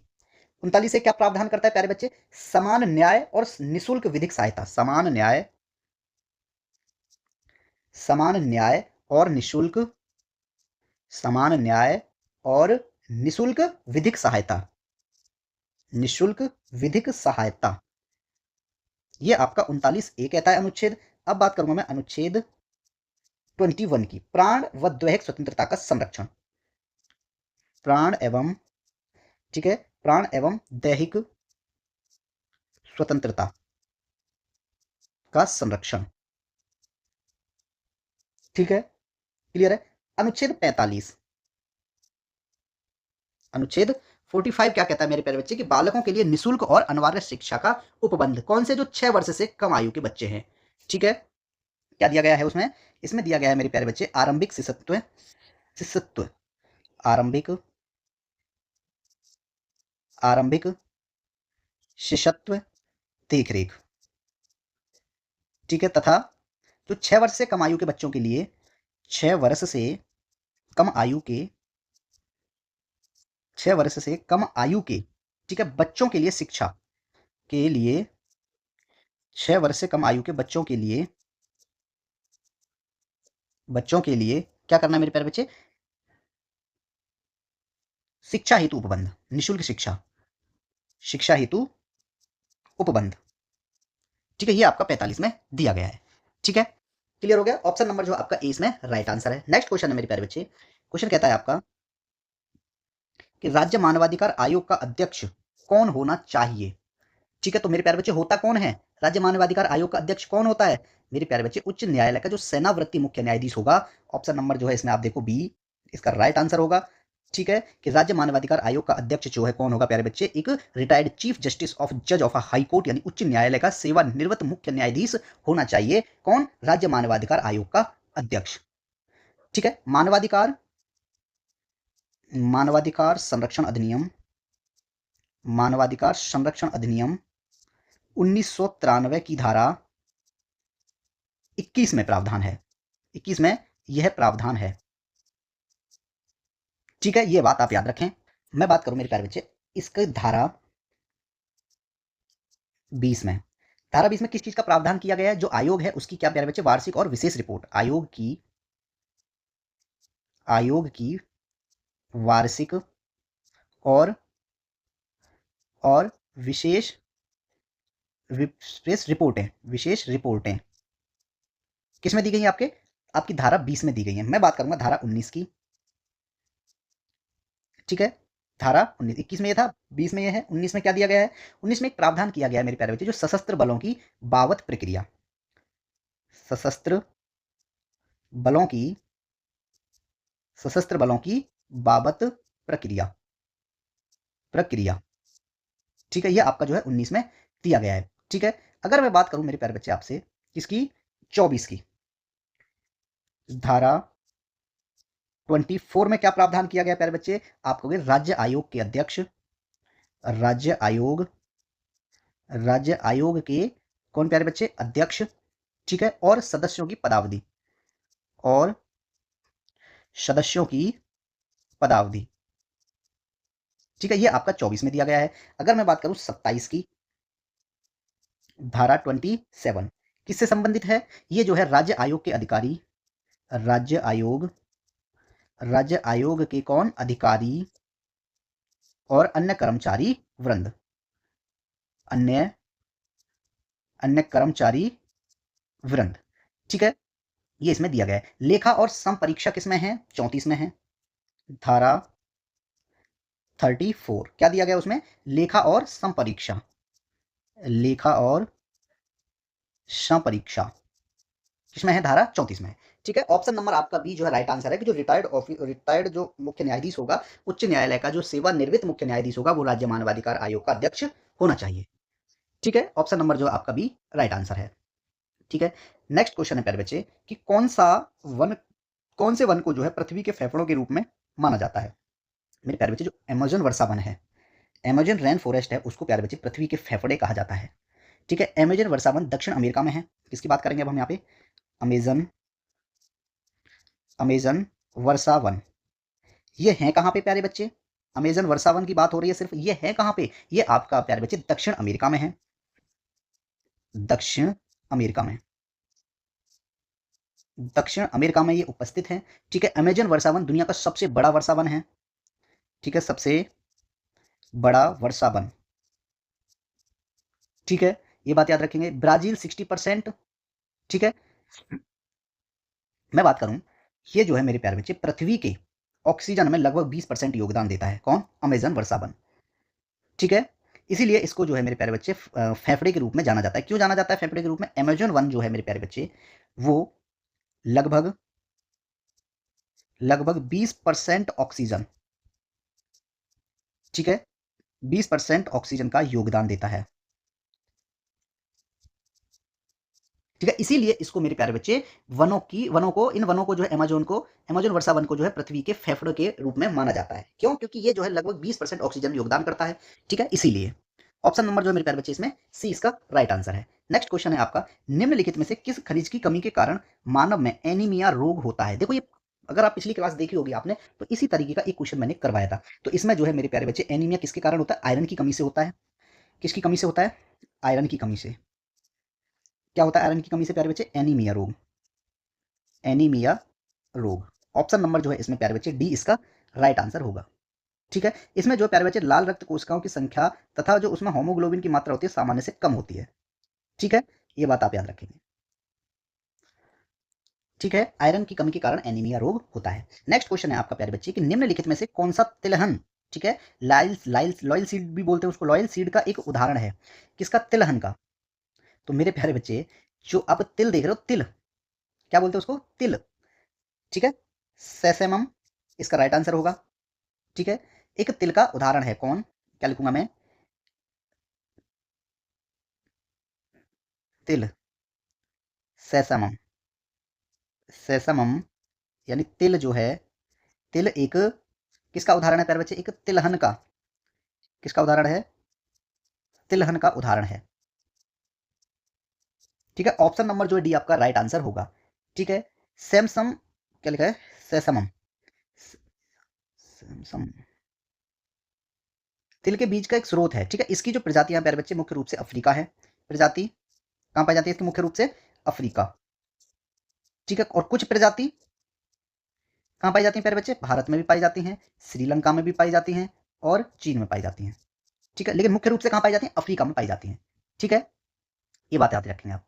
39 से क्या प्रावधान करता है प्यारे बच्चे? समान न्याय और निशुल्क विधिक सहायता। समान न्याय और निशुल्क, समान न्याय और निशुल्क विधिक सहायता, निशुल्क विधिक सहायता, ये आपका 39 ए कहता है अनुच्छेद। अब बात करूंगा मैं अनुच्छेद 21 की, प्राण व दैहिक स्वतंत्रता का संरक्षण। प्राण एवं, ठीक है, प्राण एवं दैहिक स्वतंत्रता का संरक्षण, ठीक है, क्लियर है। अनुच्छेद 45, अनुच्छेद 45 क्या कहता है मेरे प्यारे बच्चे? कि बालकों के लिए निशुल्क और अनिवार्य शिक्षा का उपबंध। कौन से? जो 6 वर्ष से कम आयु के बच्चे हैं, ठीक है। क्या दिया गया है उसमें? इसमें दिया गया है मेरे प्यारे बच्चे आरंभिक शिशुत्व, शिशुत्व, आरंभिक, आरंभिक शिशुत्व देखरेख, ठीक है, तथा जो 6 वर्ष से कम आयु के बच्चों के लिए, 6 वर्ष से कम आयु के, 6 वर्ष से कम आयु के, ठीक है, बच्चों के लिए शिक्षा के लिए, 6 वर्ष से कम आयु के बच्चों के लिए, बच्चों के लिए क्या करना है मेरे प्यारे बच्चे? शिक्षा हेतु उपबंध, निशुल्क शिक्षा, शिक्षा हेतु उपबंध, ठीक है, ये आपका 45 में दिया गया है, ठीक है, क्लियर हो गया। ऑप्शन नंबर जो आपका ए इसमें राइट आंसर है। नेक्स्ट क्वेश्चन है मेरे प्यारे बच्चे, क्वेश्चन कहता है आपका कि राज्य मानवाधिकार आयोग का अध्यक्ष कौन होना चाहिए, ठीक है। तो मेरे प्यारे बच्चे होता कौन है? राज्य मानवाधिकार आयोग का अध्यक्ष कौन होता है मेरे प्यारे बच्चे? उच्च न्यायालय का जो सेनावृत्ति मुख्य न्यायाधीश होगा। ऑप्शन नंबर जो है इसमें आप देखो बी इसका राइट आंसर होगा, ठीक है, कि राज्य मानवाधिकार आयोग का अध्यक्ष जो है कौन होगा प्यारे बच्चे? एक रिटायर्ड चीफ जस्टिस ऑफ जज ऑफ अ हाई कोर्ट, यानी उच्च न्यायालय का सेवानिवृत्त मुख्य न्यायाधीश होना चाहिए। कौन? राज्य मानवाधिकार आयोग का अध्यक्ष, ठीक है। मानवाधिकार, मानवाधिकार संरक्षण अधिनियम, मानवाधिकार संरक्षण अधिनियम 1993 की धारा 21 में प्रावधान है, 21 में यह प्रावधान है, ठीक है, ये बात आप याद रखें। मैं बात करूं मेरे प्यारे बच्चे इसके धारा 20 में, धारा 20 में किस चीज का प्रावधान किया गया है? जो आयोग है उसकी क्या प्यारे बच्चे? वार्षिक और विशेष रिपोर्ट, आयोग की, आयोग की वार्षिक और विशेष, विशेष रिपोर्टें, विशेष रिपोर्टें किसमें दी गई हैं? आपके, आपकी धारा 20 में दी गई है। मैं बात करूंगा धारा 19 की, ठीक है, धारा 19, 21 में ये था, 20 में ये है, 19 में क्या दिया गया है? 19 में एक प्रावधान किया गया है मेरे प्यारे बच्चे, जो सशस्त्र बलों की बावत प्रक्रिया, सशस्त्र बलों की, सशस्त्र बलों की बाबत प्रक्रिया, प्रक्रिया, ठीक है, ये आपका जो है 19 में दिया गया है, ठीक है। अगर मैं बात करूं मेरे प्यारे बच्चे आपसे किसकी? 24 की, धारा 24 में क्या प्रावधान किया गया प्यारे बच्चे? आप कहोगे राज्य आयोग के अध्यक्ष, राज्य आयोग, राज्य आयोग के कौन प्यारे बच्चे? अध्यक्ष, ठीक है, और सदस्यों की पदावधि, और सदस्यों की पदावधि, ठीक है, ये आपका 24 में दिया गया है। अगर मैं बात करूं 27 की, धारा 27 किससे संबंधित है? ये जो है राज्य आयोग के अधिकारी, राज्य आयोग, राज्य आयोग के कौन? अधिकारी और अन्य कर्मचारी वृंद, अन्य, अन्य कर्मचारी वृंद, ठीक है, ये इसमें दिया गया है। लेखा और संपरीक्षा किसमें है? 34 में है, धारा 34 क्या दिया गया उसमें? लेखा और संपरीक्षा, लेखा और संपरीक्षा किसमें है? धारा 34 में, ठीक है। ऑप्शन नंबर आपका बी जो है राइट आंसर है, कि जो रिटायर्ड जो मुख्य न्यायाधीश होगा उच्च न्यायालय का, जो सेवानिवृत्त मुख्य न्यायाधीश होगा, वो राज्य मानवाधिकार आयोग का अध्यक्ष होना चाहिए, ठीक है। ऑप्शन नंबर जो आपका बी राइट आंसर है, ठीक है। नेक्स्ट क्वेश्चन है प्यारे बच्चे कि कौन सा वन, कौन से वन को जो है पृथ्वी के फेफड़ों के रूप में माना जाता है? मेरे प्यारे बच्चे जो अमेजन वर्षा वन है, अमेजन रेन फॉरेस्ट है, उसको प्यारे बच्चे पृथ्वी के फेफड़े कहा जाता है, ठीक है। अमेजन वर्षा वन दक्षिण अमेरिका में है। किसकी बात करेंगे अब हम यहाँ पे? अमेजन, अमेजन वर्षा वन, ये है कहाँ पे प्यारे बच्चे? अमेजन वर्षावन की बात हो रही है सिर्फ, ये है कहाँ पे, ये आपका प्यारे बच्चे दक्षिण अमेरिका में है, दक्षिण अमेरिका में, दक्षिण अमेरिका में ये उपस्थित है। ठीक है, अमेजन वर्षावन दुनिया का सबसे बड़ा वर्षावन है। ठीक है, सबसे बड़ा वर्षावन। ठीक है, ये बात याद रखेंगे। ब्राजील 60%। ठीक है, मैं बात करूं, ये जो है मेरे प्यारे बच्चे पृथ्वी के ऑक्सीजन में लगभग 20% योगदान देता है। कौन? अमेजन वर्षावन। ठीक है, इसीलिए इसको जो है मेरे प्यारे बच्चे फेफड़े के रूप में जाना जाता है। क्यों जाना जाता है फेफड़े के रूप में? अमेजन वन जो है मेरे प्यारे बच्चे, वो लगभग लगभग 20% ऑक्सीजन, ठीक है, 20% ऑक्सीजन का योगदान देता है। ठीक है, इसीलिए इसको मेरे प्यारे बच्चे वनों को जो है अमेजोन वर्षा वन को जो है पृथ्वी के फेफड़ों के रूप में माना जाता है। क्यों? क्योंकि ये जो है लगभग 20% ऑक्सीजन योगदान करता है। ठीक है, इसीलिए ऑप्शन नंबर जो है मेरे प्यारे बच्चे इसमें सी इसका राइट आंसर है। नेक्स्ट क्वेश्चन है आपका, निम्नलिखित में से किस खनिज की कमी के कारण मानव में एनीमिया रोग होता है? देखो ये, अगर आप पिछली क्लास देखी होगी आपने, तो इसी तरीके का एक क्वेश्चन मैंने करवाया था। तो इसमें जो है मेरे प्यारे बच्चे एनीमिया किसके कारण होता है? आयरन की कमी से होता है। किसकी कमी से होता है? आयरन की कमी से। क्या होता है आयरन की कमी से प्यारे बच्चे? एनीमिया रोग। एनीमिया रोग। ऑप्शन नंबर जो है इसमें प्यारे बच्चे डी इसका राइट आंसर होगा। ठीक है, इसमें जो प्यारे बच्चे लाल रक्त कोशिकाओं की संख्या तथा जो उसमें होमोग्लोबिन की मात्रा होती है सामान्य से कम होती है। ठीक है, ये बात आप याद रखेंगे। ठीक है, आयरन की कमी के कारण एनीमिया रोग होता है। नेक्स्ट क्वेश्चन है आपका प्यारे बच्चे कि निम्नलिखित में से कौन सा तिलहन, ठीक है, लाइल लाइल लॉयल सीड भी बोलते हैं उसको, लॉयल सीड का एक उदाहरण है। किसका? तिलहन का। तो मेरे प्यारे बच्चे, जो आप तिल देख रहे हो, तिल क्या बोलते हैं उसको? तिल। ठीक है, सेसेमम इसका राइट आंसर होगा। ठीक है, एक तिल का उदाहरण है। कौन? क्या लिखूंगा मैं? तिल, सेसमम। सेसमम यानी तिल जो है, तिल एक किसका उदाहरण है प्यारे बच्चे? एक तिलहन का। किसका उदाहरण है? तिलहन का उदाहरण है। ठीक है, ऑप्शन नंबर जो है डी आपका राइट आंसर होगा। ठीक है, सैमसम क्या लिखा है? सेसमम। सैमसम तिल के बीज का एक स्रोत है। ठीक है, इसकी जो प्रजातियां प्यारे बच्चे मुख्य रूप से अफ्रीका है। प्रजाति कहां पाई जाती है इसकी? मुख्य रूप से अफ्रीका। ठीक है, और कुछ प्रजाति कहाँ पाई जाती हैं प्यारे बच्चे? भारत में भी पाई जाती हैं, श्रीलंका में भी पाई जाती हैं और चीन में पाई जाती हैं। ठीक है, लेकिन मुख्य रूप से कहाँ पाई जाती हैं? अफ्रीका में पाई जाती हैं। ठीक है, ये बात याद रखेंगे आप।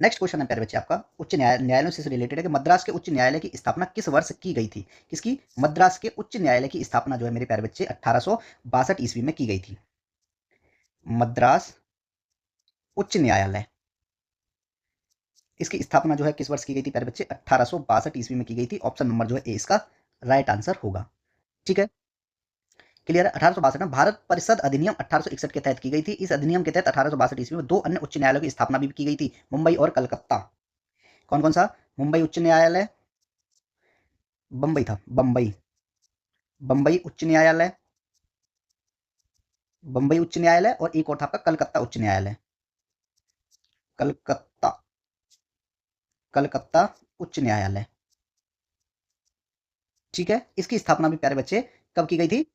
नेक्स्ट क्वेश्चन है प्यारे बच्चे आपका, उच्च न्यायालयों से रिलेटेड है कि मद्रास के उच्च न्यायालय की स्थापना किस वर्ष की गई थी? किसकी? मद्रास के उच्च न्यायालय की स्थापना जो है मेरे प्यारे बच्चे 1862 ईस्वी में की गई थी। मद्रास उच्च न्यायालय, इसकी स्थापना जो है किस वर्ष की गई थी प्यारे बच्चे? 1862 ईस्वी में की गई थी। ऑप्शन नंबर जो है ए इसका राइट आंसर होगा। ठीक है, क्लियर है। 1862 में भारत परिषद अधिनियम 1861 के तहत की गई थी। इस अधिनियम के तहत 1862 ईस्वी में दो अन्य उच्च न्यायालयों की स्थापना भी की गई थी, मुंबई और कलकत्ता। कौन कौन सा? मुंबई उच्च न्यायालय, बंबई था, बंबई, बंबई उच्च न्यायालय, बंबई उच्च न्यायालय, और एक और था आपका कलकत्ता उच्च न्यायालय। कलकत्ता, कलकत्ता उच्च न्यायालय। ठीक है, इसकी स्थापना भी प्यारे बच्चे कब की गई थी?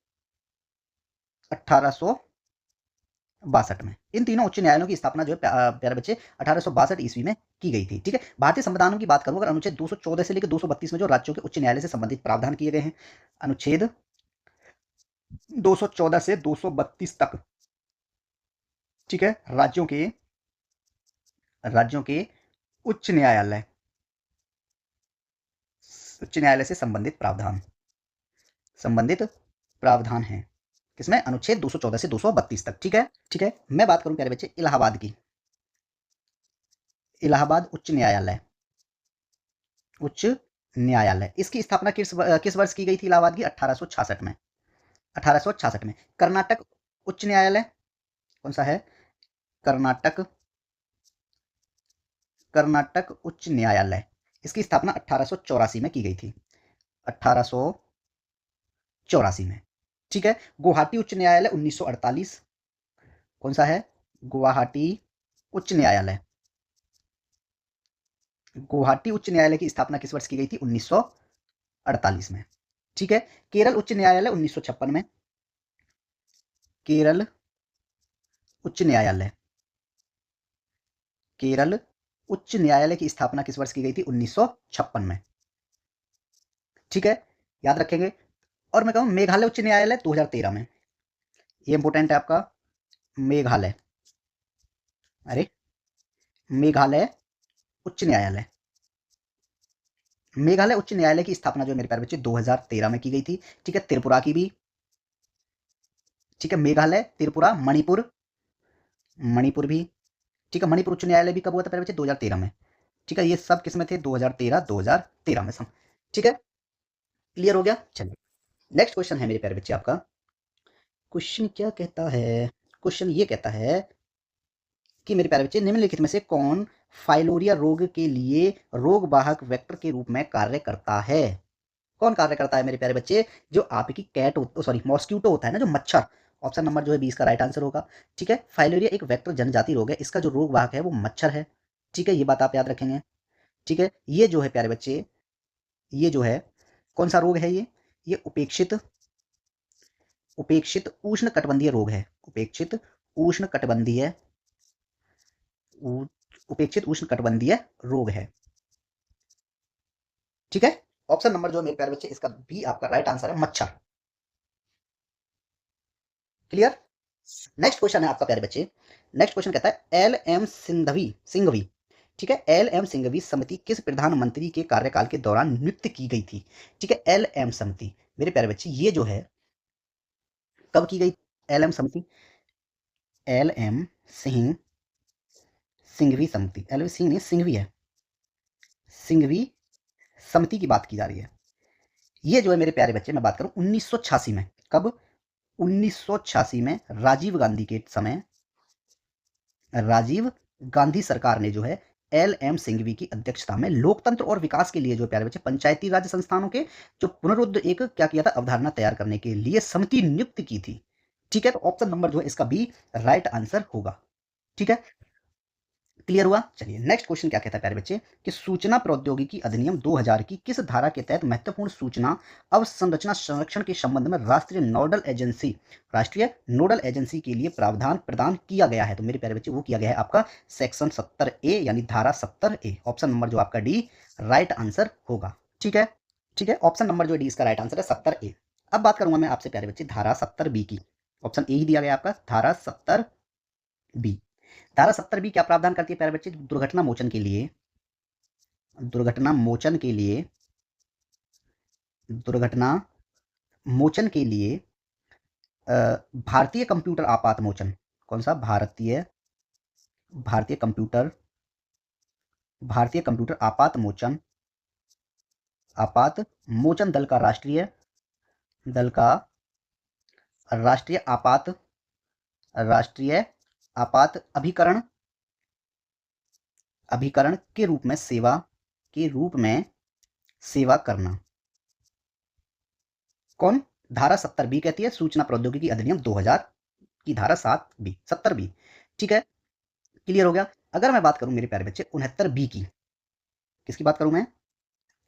1862 में। इन तीनों उच्च न्यायालयों की स्थापना जो है प्यारे बच्चे 1862 ईस्वी में की गई थी। ठीक है, भारतीय संविधान की बात करूं अगर, अनुच्छेद 214 से लेकर 232 में जो राज्यों के उच्च न्यायालय से संबंधित प्रावधान किए गए हैं, अनुच्छेद 214 से 232 तक। ठीक है, राज्यों के उच्च न्यायालय, उच्च न्यायालय से संबंधित प्रावधान है। किसमें? अनुच्छेद 214 से 232 तक। ठीक है, ठीक है, मैं बात करूं प्यारे बच्चे इलाहाबाद की। इलाहाबाद उच्च न्यायालय, उच्च न्यायालय, इसकी स्थापना किस वर्ष की गई थी इलाहाबाद की? 1866 में। 1866 में। कर्नाटक उच्च न्यायालय कौन सा है? कर्नाटक, कर्नाटक उच्च न्यायालय, इसकी स्थापना 1884 में की गई थी। 1884 में। ठीक है, गुवाहाटी उच्च न्यायालय 1948। कौन सा है? गुवाहाटी उच्च न्यायालय, गुवाहाटी उच्च न्यायालय की स्थापना किस वर्ष की गई थी? 1948 में। ठीक है। केरल उच्च न्यायालय 1956 में, केरल उच्च न्यायालय, केरल उच्च न्यायालय की स्थापना किस वर्ष की गई थी? 1956 में। ठीक है, याद रखेंगे। और मैं कहूं मेघालय उच्च न्यायालय 2013 में। ये इंपोर्टेंट है आपका, मेघालय, अरे मेघालय उच्च न्यायालय, मेघालय उच्च न्यायालय की स्थापना जो मेरे प्यारे बच्चे 2013 में की गई थी। ठीक है, त्रिपुरा की भी, ठीक है, मेघालय, त्रिपुरा, मणिपुर, मणिपुर भी, ठीक है, मणिपुर उच्च न्यायालय भी कब हुआ था प्यारे बच्चे? 2013 में। ठीक है, ये सब किसमें थे? 2013 में सब। ठीक है, क्लियर हो गया। चलिए, नेक्स्ट क्वेश्चन है मेरे प्यारे बच्चे आपका। क्वेश्चन क्या कहता है? क्वेश्चन ये कहता है कि मेरे प्यारे बच्चे निम्नलिखित में से कौन फाइलोरिया रोग के लिए रोग वाहक वेक्टर के रूप में कार्य करता है? कौन कार्य करता है मेरे प्यारे बच्चे? जो आपकी कैट सॉरी मॉस्क्यूटो होता है ना, जो मच्छर। ऑप्शन नंबर जो है 20 का राइट आंसर होगा। ठीक है, फाइलोरिया एक वेक्टर जनजाति रोग है, इसका जो रोग वाहक है वो मच्छर है। ठीक है, ये बात आप याद रखेंगे। ठीक है, ये जो है प्यारे बच्चे, ये जो है कौन सा रोग है? ये उपेक्षित, उपेक्षित उष्ण कटिबंधीय रोग है। उपेक्षित उष्ण कटिबंधीय, उपेक्षित उष्ण कटिबंधीय रोग है। ठीक है, ऑप्शन नंबर जो है मेरे प्यारे बच्चे इसका भी आपका राइट आंसर है, मच्छर। क्लियर। नेक्स्ट क्वेश्चन है आपका प्यारे बच्चे। नेक्स्ट क्वेश्चन कहता है एल एम सिंघवी सिंघवी, ठीक है, एल एम सिंघवी समिति किस प्रधानमंत्री के कार्यकाल के दौरान नियुक्त की गई थी? ठीक है, एल एम समिति मेरे प्यारे बच्चे ये जो है कब की गई? एल एम समिति, एल एम सिंह सिंघवी समिति, एल एम सिंह नहीं सिंघवी है, सिंघवी समिति की बात की जा रही है। ये जो है मेरे प्यारे बच्चे मैं बात करूं 1986 में, कब? 1986 में राजीव गांधी के समय, राजीव गांधी सरकार ने जो है एल एम सिंघवी की अध्यक्षता में लोकतंत्र और विकास के लिए जो प्यारे बच्चे पंचायती राज संस्थानों के जो पुनरुद्ध एक क्या किया था, अवधारणा तैयार करने के लिए समिति नियुक्त की थी। ठीक है, तो ऑप्शन नंबर जो है इसका बी राइट आंसर होगा। ठीक है, क्लियर हुआ। चलिए, नेक्स्ट क्वेश्चन क्या कहता है प्यारे बच्चे कि सूचना प्रौद्योगिकी अधिनियम 2000 की किस धारा के तहत महत्वपूर्ण सूचना अवसंरचना संरक्षण के संबंध में राष्ट्रीय नोडल एजेंसी के लिए प्रावधान प्रदान किया गया है? तो मेरे प्यारे बच्चे वो किया गया है आपका सेक्शन 70A यानी धारा 70A। ऑप्शन नंबर जो आपका डी राइट आंसर होगा। ठीक है, ठीक है, ऑप्शन नंबर जो डी इसका राइट आंसर है 70A। अब बात करूंगा मैं आपसे प्यारे बच्चे धारा 70B की। ऑप्शन ए ही दिया गया आपका, धारा 70B। धारा 70B क्या प्रावधान करती है प्यारे बच्चे? दुर्घटना मोचन के लिए, दुर्घटना मोचन के लिए, दुर्घटना मोचन के लिए भारतीय कंप्यूटर आपात मोचन, कौन सा? भारतीय कंप्यूटर, भारतीय कंप्यूटर आपात मोचन दल का राष्ट्रीय आपात अभिकरण अभिकरण के रूप में सेवा करना। कौन? धारा 70B कहती है सूचना प्रौद्योगिकी अधिनियम 2000 की धारा 7B 70B। ठीक है, क्लियर हो गया। अगर मैं बात करूं मेरे प्यारे बच्चे 69B की, किसकी बात करूं मैं?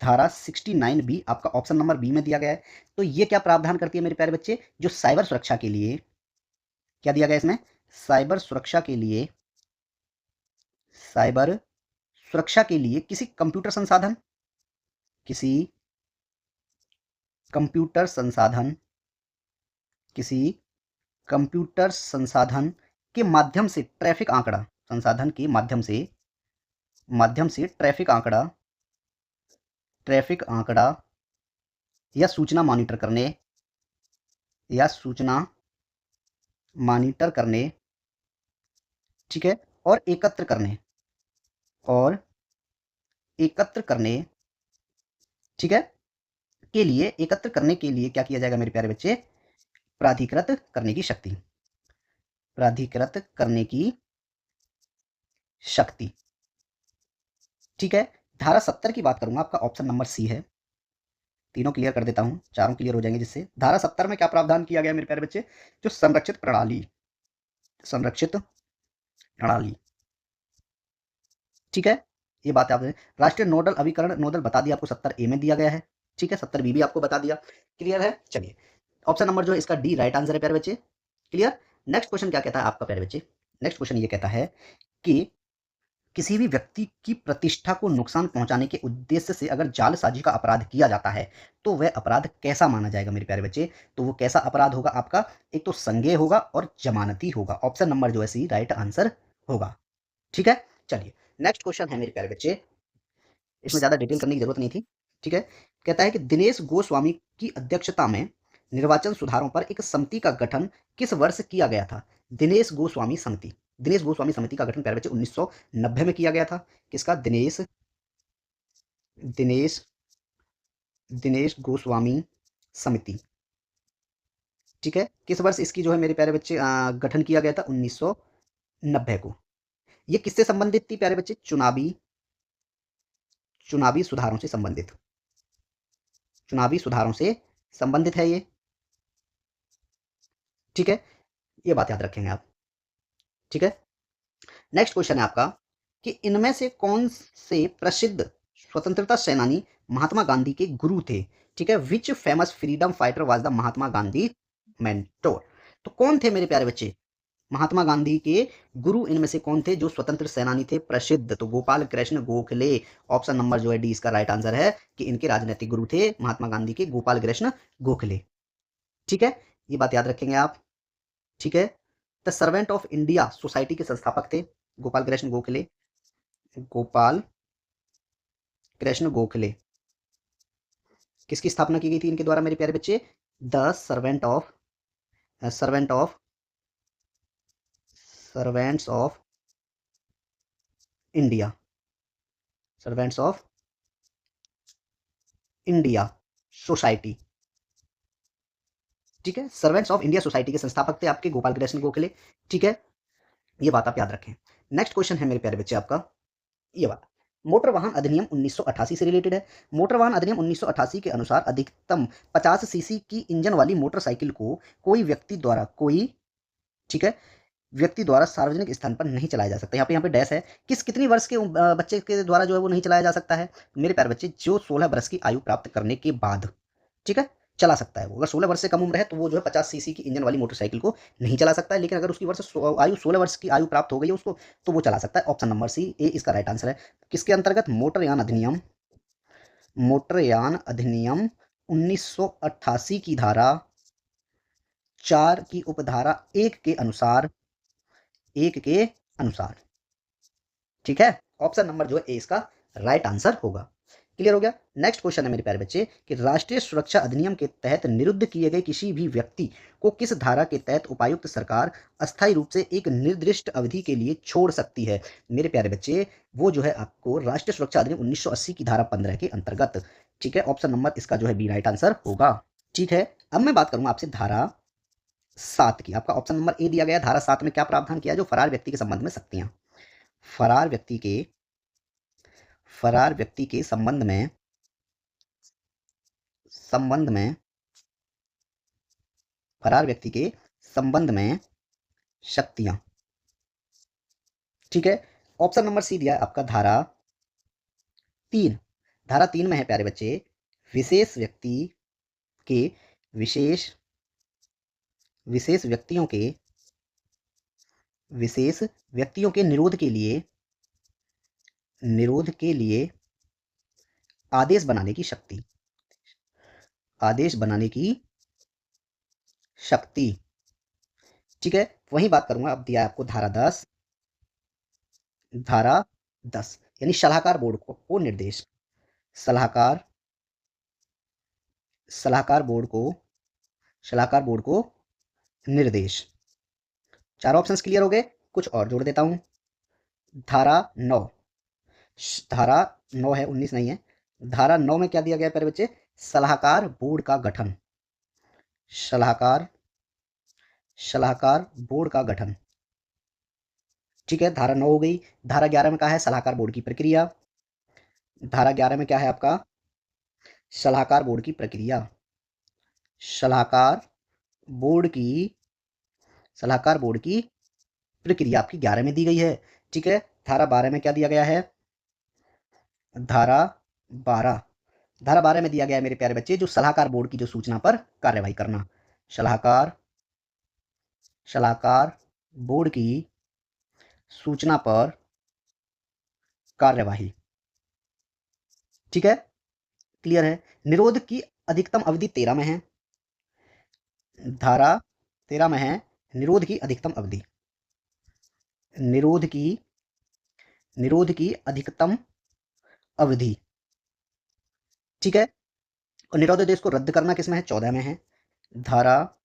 धारा 69B आपका ऑप्शन नंबर बी में दिया गया है। तो ये क्या प्रावधान करती है मेरे प्यारे बच्चे? जो साइबर सुरक्षा के लिए, क्या दिया गया इसमें? साइबर सुरक्षा के लिए, साइबर सुरक्षा के लिए किसी कंप्यूटर संसाधन किसी कंप्यूटर संसाधन के माध्यम से ट्रैफिक आंकड़ा, संसाधन के माध्यम से ट्रैफिक आंकड़ा या सूचना मॉनिटर करने, ठीक है, और और एकत्र करने, ठीक है, के लिए एकत्र करने के लिए क्या किया जाएगा मेरे प्यारे बच्चे? प्राधिकृत करने की शक्ति, प्राधिकृत करने की शक्ति। ठीक है, धारा 70 की बात करूंगा, आपका ऑप्शन नंबर सी है। तीनों क्लियर कर देता हूं, चारों क्लियर हो जाएंगे जिससे। धारा 70 में क्या प्रावधान किया गया मेरे प्यारे बच्चे? जो संरक्षित प्रणाली, ठीक है, ये बात आप राष्ट्रीय नोडल अभिकरण, नोडल बता दिया आपको 70A में दिया गया है। ठीक है, 70 बी भी आपको बता दिया। क्लियर है? चलिए, ऑप्शन नंबर जो है इसका डी राइट आंसर है प्यारे बच्चे। क्लियर? नेक्स्ट क्वेश्चन क्या कहता है आपका प्यारे बच्चे? नेक्स्ट क्वेश्चन ये कहता है कि किसी भी व्यक्ति की प्रतिष्ठा को नुकसान पहुंचाने के उद्देश्य से अगर जालसाजी का अपराध किया जाता है तो वह अपराध कैसा माना जाएगा मेरे प्यारे बच्चे? तो वो कैसा अपराध होगा आपका? एक तो संज्ञेय होगा और जमानती होगा। ऑप्शन नंबर जो है सी राइट आंसर होगा। ठीक है, चलिए नेक्स्ट क्वेश्चन है मेरे प्यारे बच्चे, इसमें ज्यादा डिटेल करने की जरूरत नहीं थी। ठीक है, कहता है कि दिनेश गोस्वामी की अध्यक्षता में निर्वाचन सुधारों पर एक समिति का गठन किस वर्ष किया गया था? दिनेश गोस्वामी समिति, दिनेश गोस्वामी समिति का गठन प्यारे बच्चे 1990 में किया गया था। किसका? दिनेश दिनेश दिनेश गोस्वामी समिति। ठीक है, किस वर्ष इसकी जो है मेरे प्यारे बच्चे गठन किया गया था? 1990 को। ये किससे संबंधित थी प्यारे बच्चे? चुनावी चुनावी सुधारों से संबंधित, चुनावी सुधारों से संबंधित है ये। ठीक है, ये बात याद रखेंगे आप। ठीक है, नेक्स्ट क्वेश्चन है आपका कि इनमें से कौन से प्रसिद्ध स्वतंत्रता सेनानी महात्मा गांधी के गुरु थे? ठीक है, which famous freedom fighter was the Mahatma Gandhi mentor? तो कौन थे मेरे प्यारे बच्चे महात्मा गांधी के गुरु? इनमें से कौन थे जो स्वतंत्र सेनानी थे प्रसिद्ध? तो गोपाल कृष्ण गोखले। ऑप्शन नंबर जो है डी इसका राइट आंसर है कि इनके राजनीतिक गुरु थे महात्मा गांधी के गोपाल कृष्ण गोखले। ठीक है, ये बात याद रखेंगे आप। ठीक है, the servant of India society के संस्थापक थे गोपाल कृष्ण गोखले। गोपाल कृष्ण गोखले। किसकी स्थापना की गई थी इनके द्वारा मेरे प्यारे बच्चे? The servants of India, servants of India society. ठीक है, सर्वेंट्स ऑफ इंडिया सोसाइटी के संस्थापक थे आपके गोपाल कृष्ण गोखले। ठीक है, ये बात आप याद रखें। नेक्स्ट क्वेश्चन है मेरे प्यारे बच्चे आपका ये वाला, मोटर वाहन अधिनियम 1988 से रिलेटेड है। मोटर वाहन अधिनियम 1988 के अनुसार अधिकतम 50 सीसी की इंजन वाली मोटरसाइकिल को कोई व्यक्ति द्वारा ठीक है, व्यक्ति द्वारा सार्वजनिक स्थान पर नहीं चलाया जा सकता। यहाँ पे डैश है, कितनी वर्ष के बच्चे के द्वारा जो है वो नहीं चलाया जा सकता है? मेरे प्यारे बच्चे, जो 16 वर्ष की आयु प्राप्त करने के बाद, ठीक है, चला सकता है वो। अगर 16 वर्ष से कम उम्र है तो वो जो है 50 सीसी की इंजन वाली मोटरसाइकिल को नहीं चला सकता है। लेकिन अगर उसकी आयु 16 वर्ष की आयु प्राप्त हो गई है उसको, तो वो चला सकता है। ऑप्शन नंबर सी ए इसका राइट आंसर है। किसके अंतर्गत? मोटरयान अधिनियम 1988 की धारा 4 की उपधारा 1 के अनुसार, ठीक है, ऑप्शन नंबर जो है ए इसका राइट आंसर होगा। क्लियर हो गया? नेक्स्ट क्वेश्चन है मेरे प्यारे बच्चे कि राष्ट्रीय सुरक्षा अधिनियम के तहत निरुद्ध किए गए किसी भी व्यक्ति को किस धारा के तहत उपायुक्त सरकार अस्थायी रूप से एक निर्दिष्ट अवधि के लिए छोड़ सकती है? मेरे प्यारे बच्चे, वो जो है आपको राष्ट्रीय सुरक्षा अधिनियम 1980 की धारा 15 के अंतर्गत। ठीक है, ऑप्शन नंबर इसका जो है बी राइट आंसर होगा। ठीक है, अब मैं बात करूंगा आपसे धारा 7 की। आपका ऑप्शन नंबर ए दिया गया। धारा 7 में क्या प्रावधान किया? जो फरार व्यक्ति के संबंध में शक्तियां, फरार व्यक्ति के संबंध में फरार व्यक्ति के संबंध में शक्तियां। ठीक है, ऑप्शन नंबर सी दिया है आपका धारा 3। धारा 3 में है प्यारे बच्चे, विशेष व्यक्ति के विशेष व्यक्तियों के निरोध के लिए आदेश बनाने की शक्ति। ठीक है, वही बात करूंगा। अब दिया है आपको धारा 10 यानी सलाहकार बोर्ड को निर्देश, सलाहकार बोर्ड को निर्देश। 4 ऑप्शंस क्लियर हो गए। कुछ और जोड़ देता हूं। धारा 9, धारा 9 है, 19 नहीं है। धारा 9 में क्या दिया गया प्यारे बच्चे? सलाहकार बोर्ड का गठन, सलाहकार बोर्ड का गठन। ठीक है, धारा 9 हो गई। धारा 11 में क्या है? सलाहकार बोर्ड की प्रक्रिया। धारा 11 में क्या है आपका? सलाहकार बोर्ड की प्रक्रिया, सलाहकार बोर्ड की प्रक्रिया आपकी 11 में दी गई है। ठीक है, धारा 12 में क्या दिया गया है? धारा धारा 12 में दिया गया है मेरे प्यारे बच्चे, जो सलाहकार बोर्ड की जो सूचना पर कार्यवाही करना। सलाहकार बोर्ड की सूचना पर कार्यवाही। ठीक है, क्लियर है। निरोध की अधिकतम अवधि 13 में है, धारा 13 में है निरोध की अधिकतम अवधि, निरोध की अधिकतम अवधि। ठीक है, और निरोधादेश को रद्द करना किसमें है? 14 में है, धारा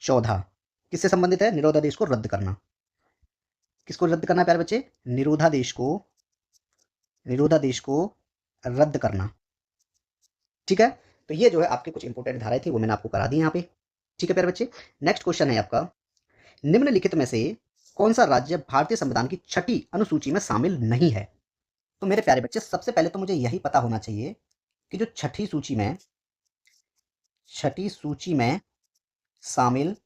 14 किससे संबंधित है? निरोधादेश को रद्द करना। किसको रद्द करना है प्यारे बच्चे? निरोधादेश को रद्द करना। ठीक है, तो ये जो है आपके कुछ इंपोर्टेंट धाराएं थी, वो मैंने आपको करा दी यहाँ पे। ठीक है प्यारे बच्चे, नेक्स्ट क्वेश्चन है आपका, निम्नलिखित में से कौन सा राज्य भारतीय संविधान की छठी अनुसूची में शामिल नहीं है? तो मेरे प्यारे बच्चे, सबसे पहले तो मुझे यही पता होना चाहिए कि जो छठी सूची में शामिल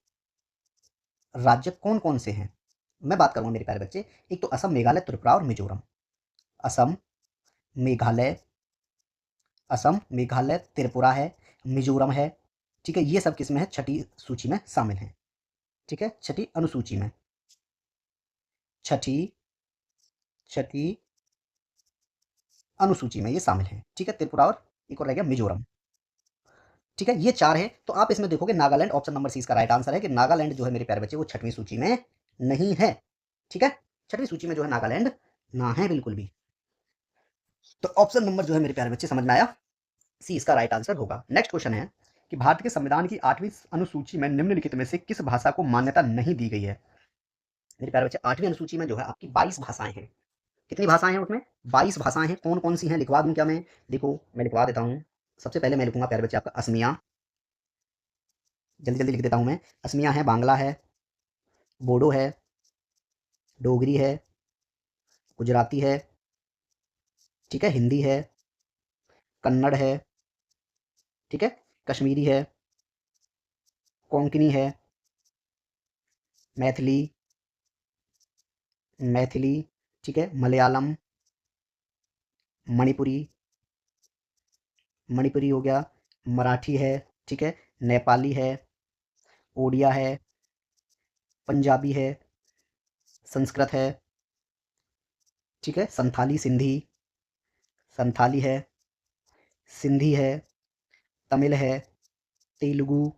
राज्य कौन कौन से हैं। मैं बात करूंगा मेरे प्यारे बच्चे, एक तो असम, मेघालय, त्रिपुरा और मिजोरम। असम, मेघालय, त्रिपुरा है, मिजोरम है। ठीक है, ये सब किसमें है? छठी सूची में शामिल हैं। ठीक है, छठी अनुसूची में, छठी अनुसूची में ये शामिल हैं। ठीक है, त्रिपुरा और एक और रह गया मिजोरम। ठीक है, ये 4 है। तो आप इसमें देखोगे नागालैंड, ऑप्शन नंबर सी इसका राइट आंसर है कि नागालैंड जो है मेरे प्यारे बच्चे वो छठवीं सूची में नहीं है। ठीक है, छठवीं सूची में जो है नागालैंड ना है बिल्कुल भी। तो ऑप्शन नंबर जो है मेरे प्यारे बच्चे समझ में आया, सी इसका राइट आंसर होगा। नेक्स्ट क्वेश्चन है कि भारत के संविधान की 8वीं अनुसूची में निम्नलिखित में से किस भाषा को मान्यता नहीं दी गई है? मेरे प्यारे बच्चे, 8वीं अनुसूची में जो है आपकी 22 भाषाएं हैं। कितनी भाषाएं हैं उसमें? 22 भाषाएं हैं। कौन कौन सी हैं लिखवा दूं क्या मैं? देखो मैं लिखवा देता हूँ। सबसे पहले मैं लिखूंगा प्यारे बच्चे आपका असमिया, जल्दी जल्दी लिख देता हूं मैं। असमिया है, बांग्ला है, बोडो है, डोगरी है, गुजराती है, ठीक है, हिंदी है, कन्नड़ है, ठीक है, कश्मीरी है, कोंकणी है, मैथिली, ठीक है, मलयालम, मणिपुरी हो गया, मराठी है, ठीक है, नेपाली है, ओडिया है, पंजाबी है, संस्कृत है, ठीक है, संथाली है, सिंधी है, तमिल है, तेलुगु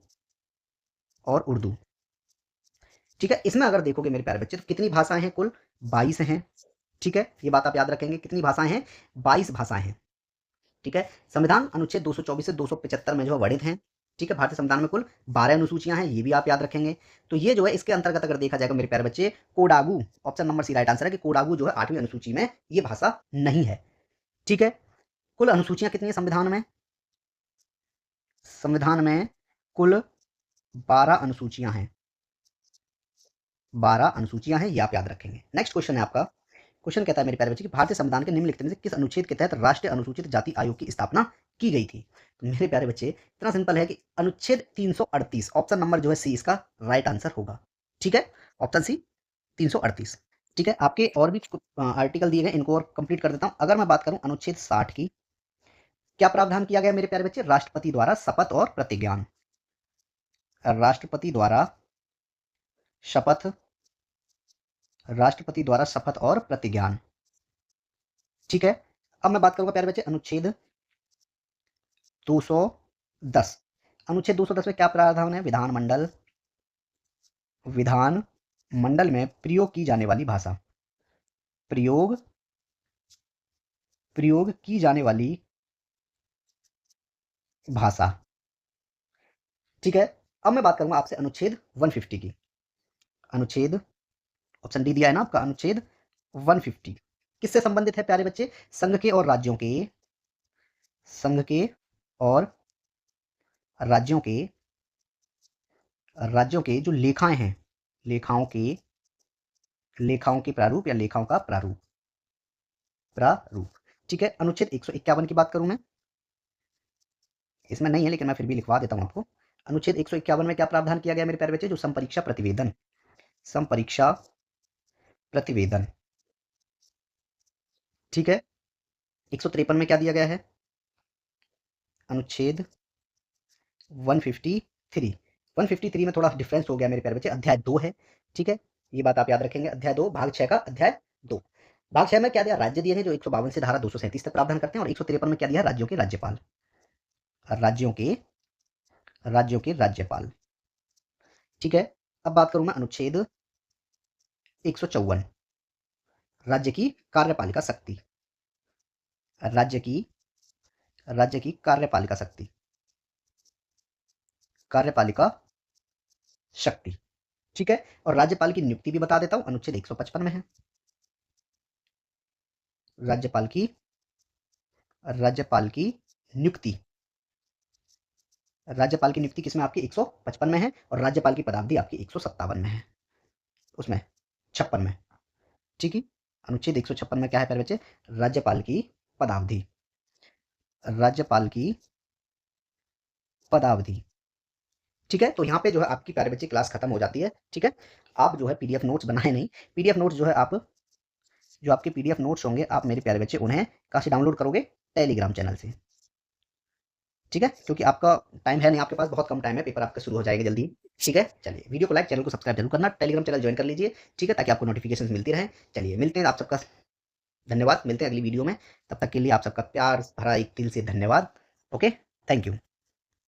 और उर्दू। ठीक है, इसमें अगर देखोगे मेरे प्यारे बच्चे तो कितनी भाषाएं हैं? कुल 22 हैं। ठीक है, ये बात आप याद रखेंगे, कितनी भाषाएं हैं? 22 भाषाएं हैं। ठीक है, संविधान अनुच्छेद 224 से 275 में जो वर्णित हैं। ठीक है, भारतीय संविधान में कुल 12 अनुसूचियां हैं, ये भी आप याद रखेंगे। तो ये जो है इसके अंतर्गत अगर देखा जाएगा मेरे प्यारे बच्चे, Kodagu, option number C right answer है कि कोडागू जो है 8वीं अनुसूची में ये भाषा नहीं है। ठीक है, कुल अनुसूचियां कितनी है संविधान में? संविधान में कुल 12 अनुसूचियां हैं। 12 अनुसूचियां हैं, ये आप याद रखेंगे। नेक्स्ट क्वेश्चन है आपका, क्वेश्चन कहता है मेरे प्यारे बच्चे कि भारतीय संविधान के निम्नलिखित में से किस अनुच्छेद के तहत राष्ट्रीय अनुसूचित जाति आयोग की स्थापना की गई थी? तो मेरे प्यारे बच्चे, इतना सिंपल है कि अनुच्छेद 338, ऑप्शन नंबर जो है सी इसका राइट आंसर होगा। ठीक है, ऑप्शन सी 338। ठीक है, आपके और भी आर्टिकल दिए गए, इनको और कंप्लीट कर देता हूं। अगर मैं बात करूं अनुच्छेद 60 की, क्या प्रावधान किया गया मेरे प्यारे बच्चे? राष्ट्रपति द्वारा शपथ और प्रतिज्ञान, राष्ट्रपति द्वारा शपथ, और प्रतिज्ञान। ठीक है, अब मैं बात करूंगा प्यारे बच्चे अनुच्छेद 210। अनुच्छेद 210 में क्या प्रावधान है? विधानमंडल में प्रयोग की जाने वाली भाषा, प्रयोग की जाने वाली भाषा। ठीक है, अब मैं बात करूंगा आपसे अनुच्छेद 150 की। अनुच्छेद, ऑप्शन डी दिया है ना आपका, अनुच्छेद 150 किससे संबंधित है प्यारे बच्चे? संघ के और राज्यों के, और राज्यों के जो लेखाएं हैं, लेखाओं के प्रारूप या लेखाओं का प्रारूप। ठीक है, अनुच्छेद 151 की बात करूं मैं, इसमें नहीं है लेकिन मैं फिर भी लिखवा देता हूं आपको। अनुच्छेद 151 में क्या प्रावधान किया गया मेरे प्यारे बच्चे? जो संपरीक्षा प्रतिवेदन। ठीक है, 153 में क्या दिया गया है? अनुच्छेद 153। 153 में थोड़ा डिफरेंस हो गया मेरे प्यारे बच्चे, अध्याय 2 है, ठीक है? ये बात आप याद रखेंगे, अध्याय 2 भाग 6 का अध्याय 2। भाग 6 में क्या दिया? राज्य दिए हैं जो 152 से धारा 237 तक प्रावधान करते हैं, और 153 में क्या दिया? राज्यों के राज्यपाल। राज्यों के राज्यपाल, ठीक है? अब बात करूं मैं अनुच्छेद 154, राज्य की कार्यपालिका शक्ति। राज्य की कार्यपालिका शक्ति, कार्यपालिका शक्ति, ठीक है? और राज्यपाल की नियुक्ति भी बता देता हूं, अनुच्छेद 155 में है। राज्यपाल की नियुक्ति, राज्यपाल की नियुक्ति किसमें? आपकी 155 में है, और राज्यपाल की पदावधि आपकी 157 में है, उसमें 56 में, ठीक है? अनुच्छेद 156 में क्या है प्यारे बच्चे? राज्यपाल की पदावधि, राज्यपाल की पदावधि, ठीक है? तो यहाँ पे जो है आपकी प्यारे बच्चे क्लास खत्म हो जाती है, ठीक है? आप जो है पीडीएफ नोट्स बनाए नहीं, पीडीएफ नोट्स जो है आप, जो आपके पीडीएफ नोट्स होंगे आप मेरे प्यारे बच्चे उन्हें कहाँ से डाउनलोड करोगे? टेलीग्राम चैनल से, ठीक है? क्योंकि आपका टाइम है नहीं, आपके पास बहुत कम टाइम है, पेपर आपका शुरू हो जाएगा जल्दी, ठीक है? चलिए, वीडियो को लाइक, चैनल को सब्सक्राइब जरूर करना, टेलीग्राम चैनल ज्वाइन कर लीजिए, ठीक है? ताकि आपको नोटिफिकेशन मिलती रहे। चलिए, मिलते हैं, आप सबका धन्यवाद, मिलते हैं अगली वीडियो में, तब तक के लिए आप सबका प्यार भरा एक दिल से धन्यवाद। Okay, thank you.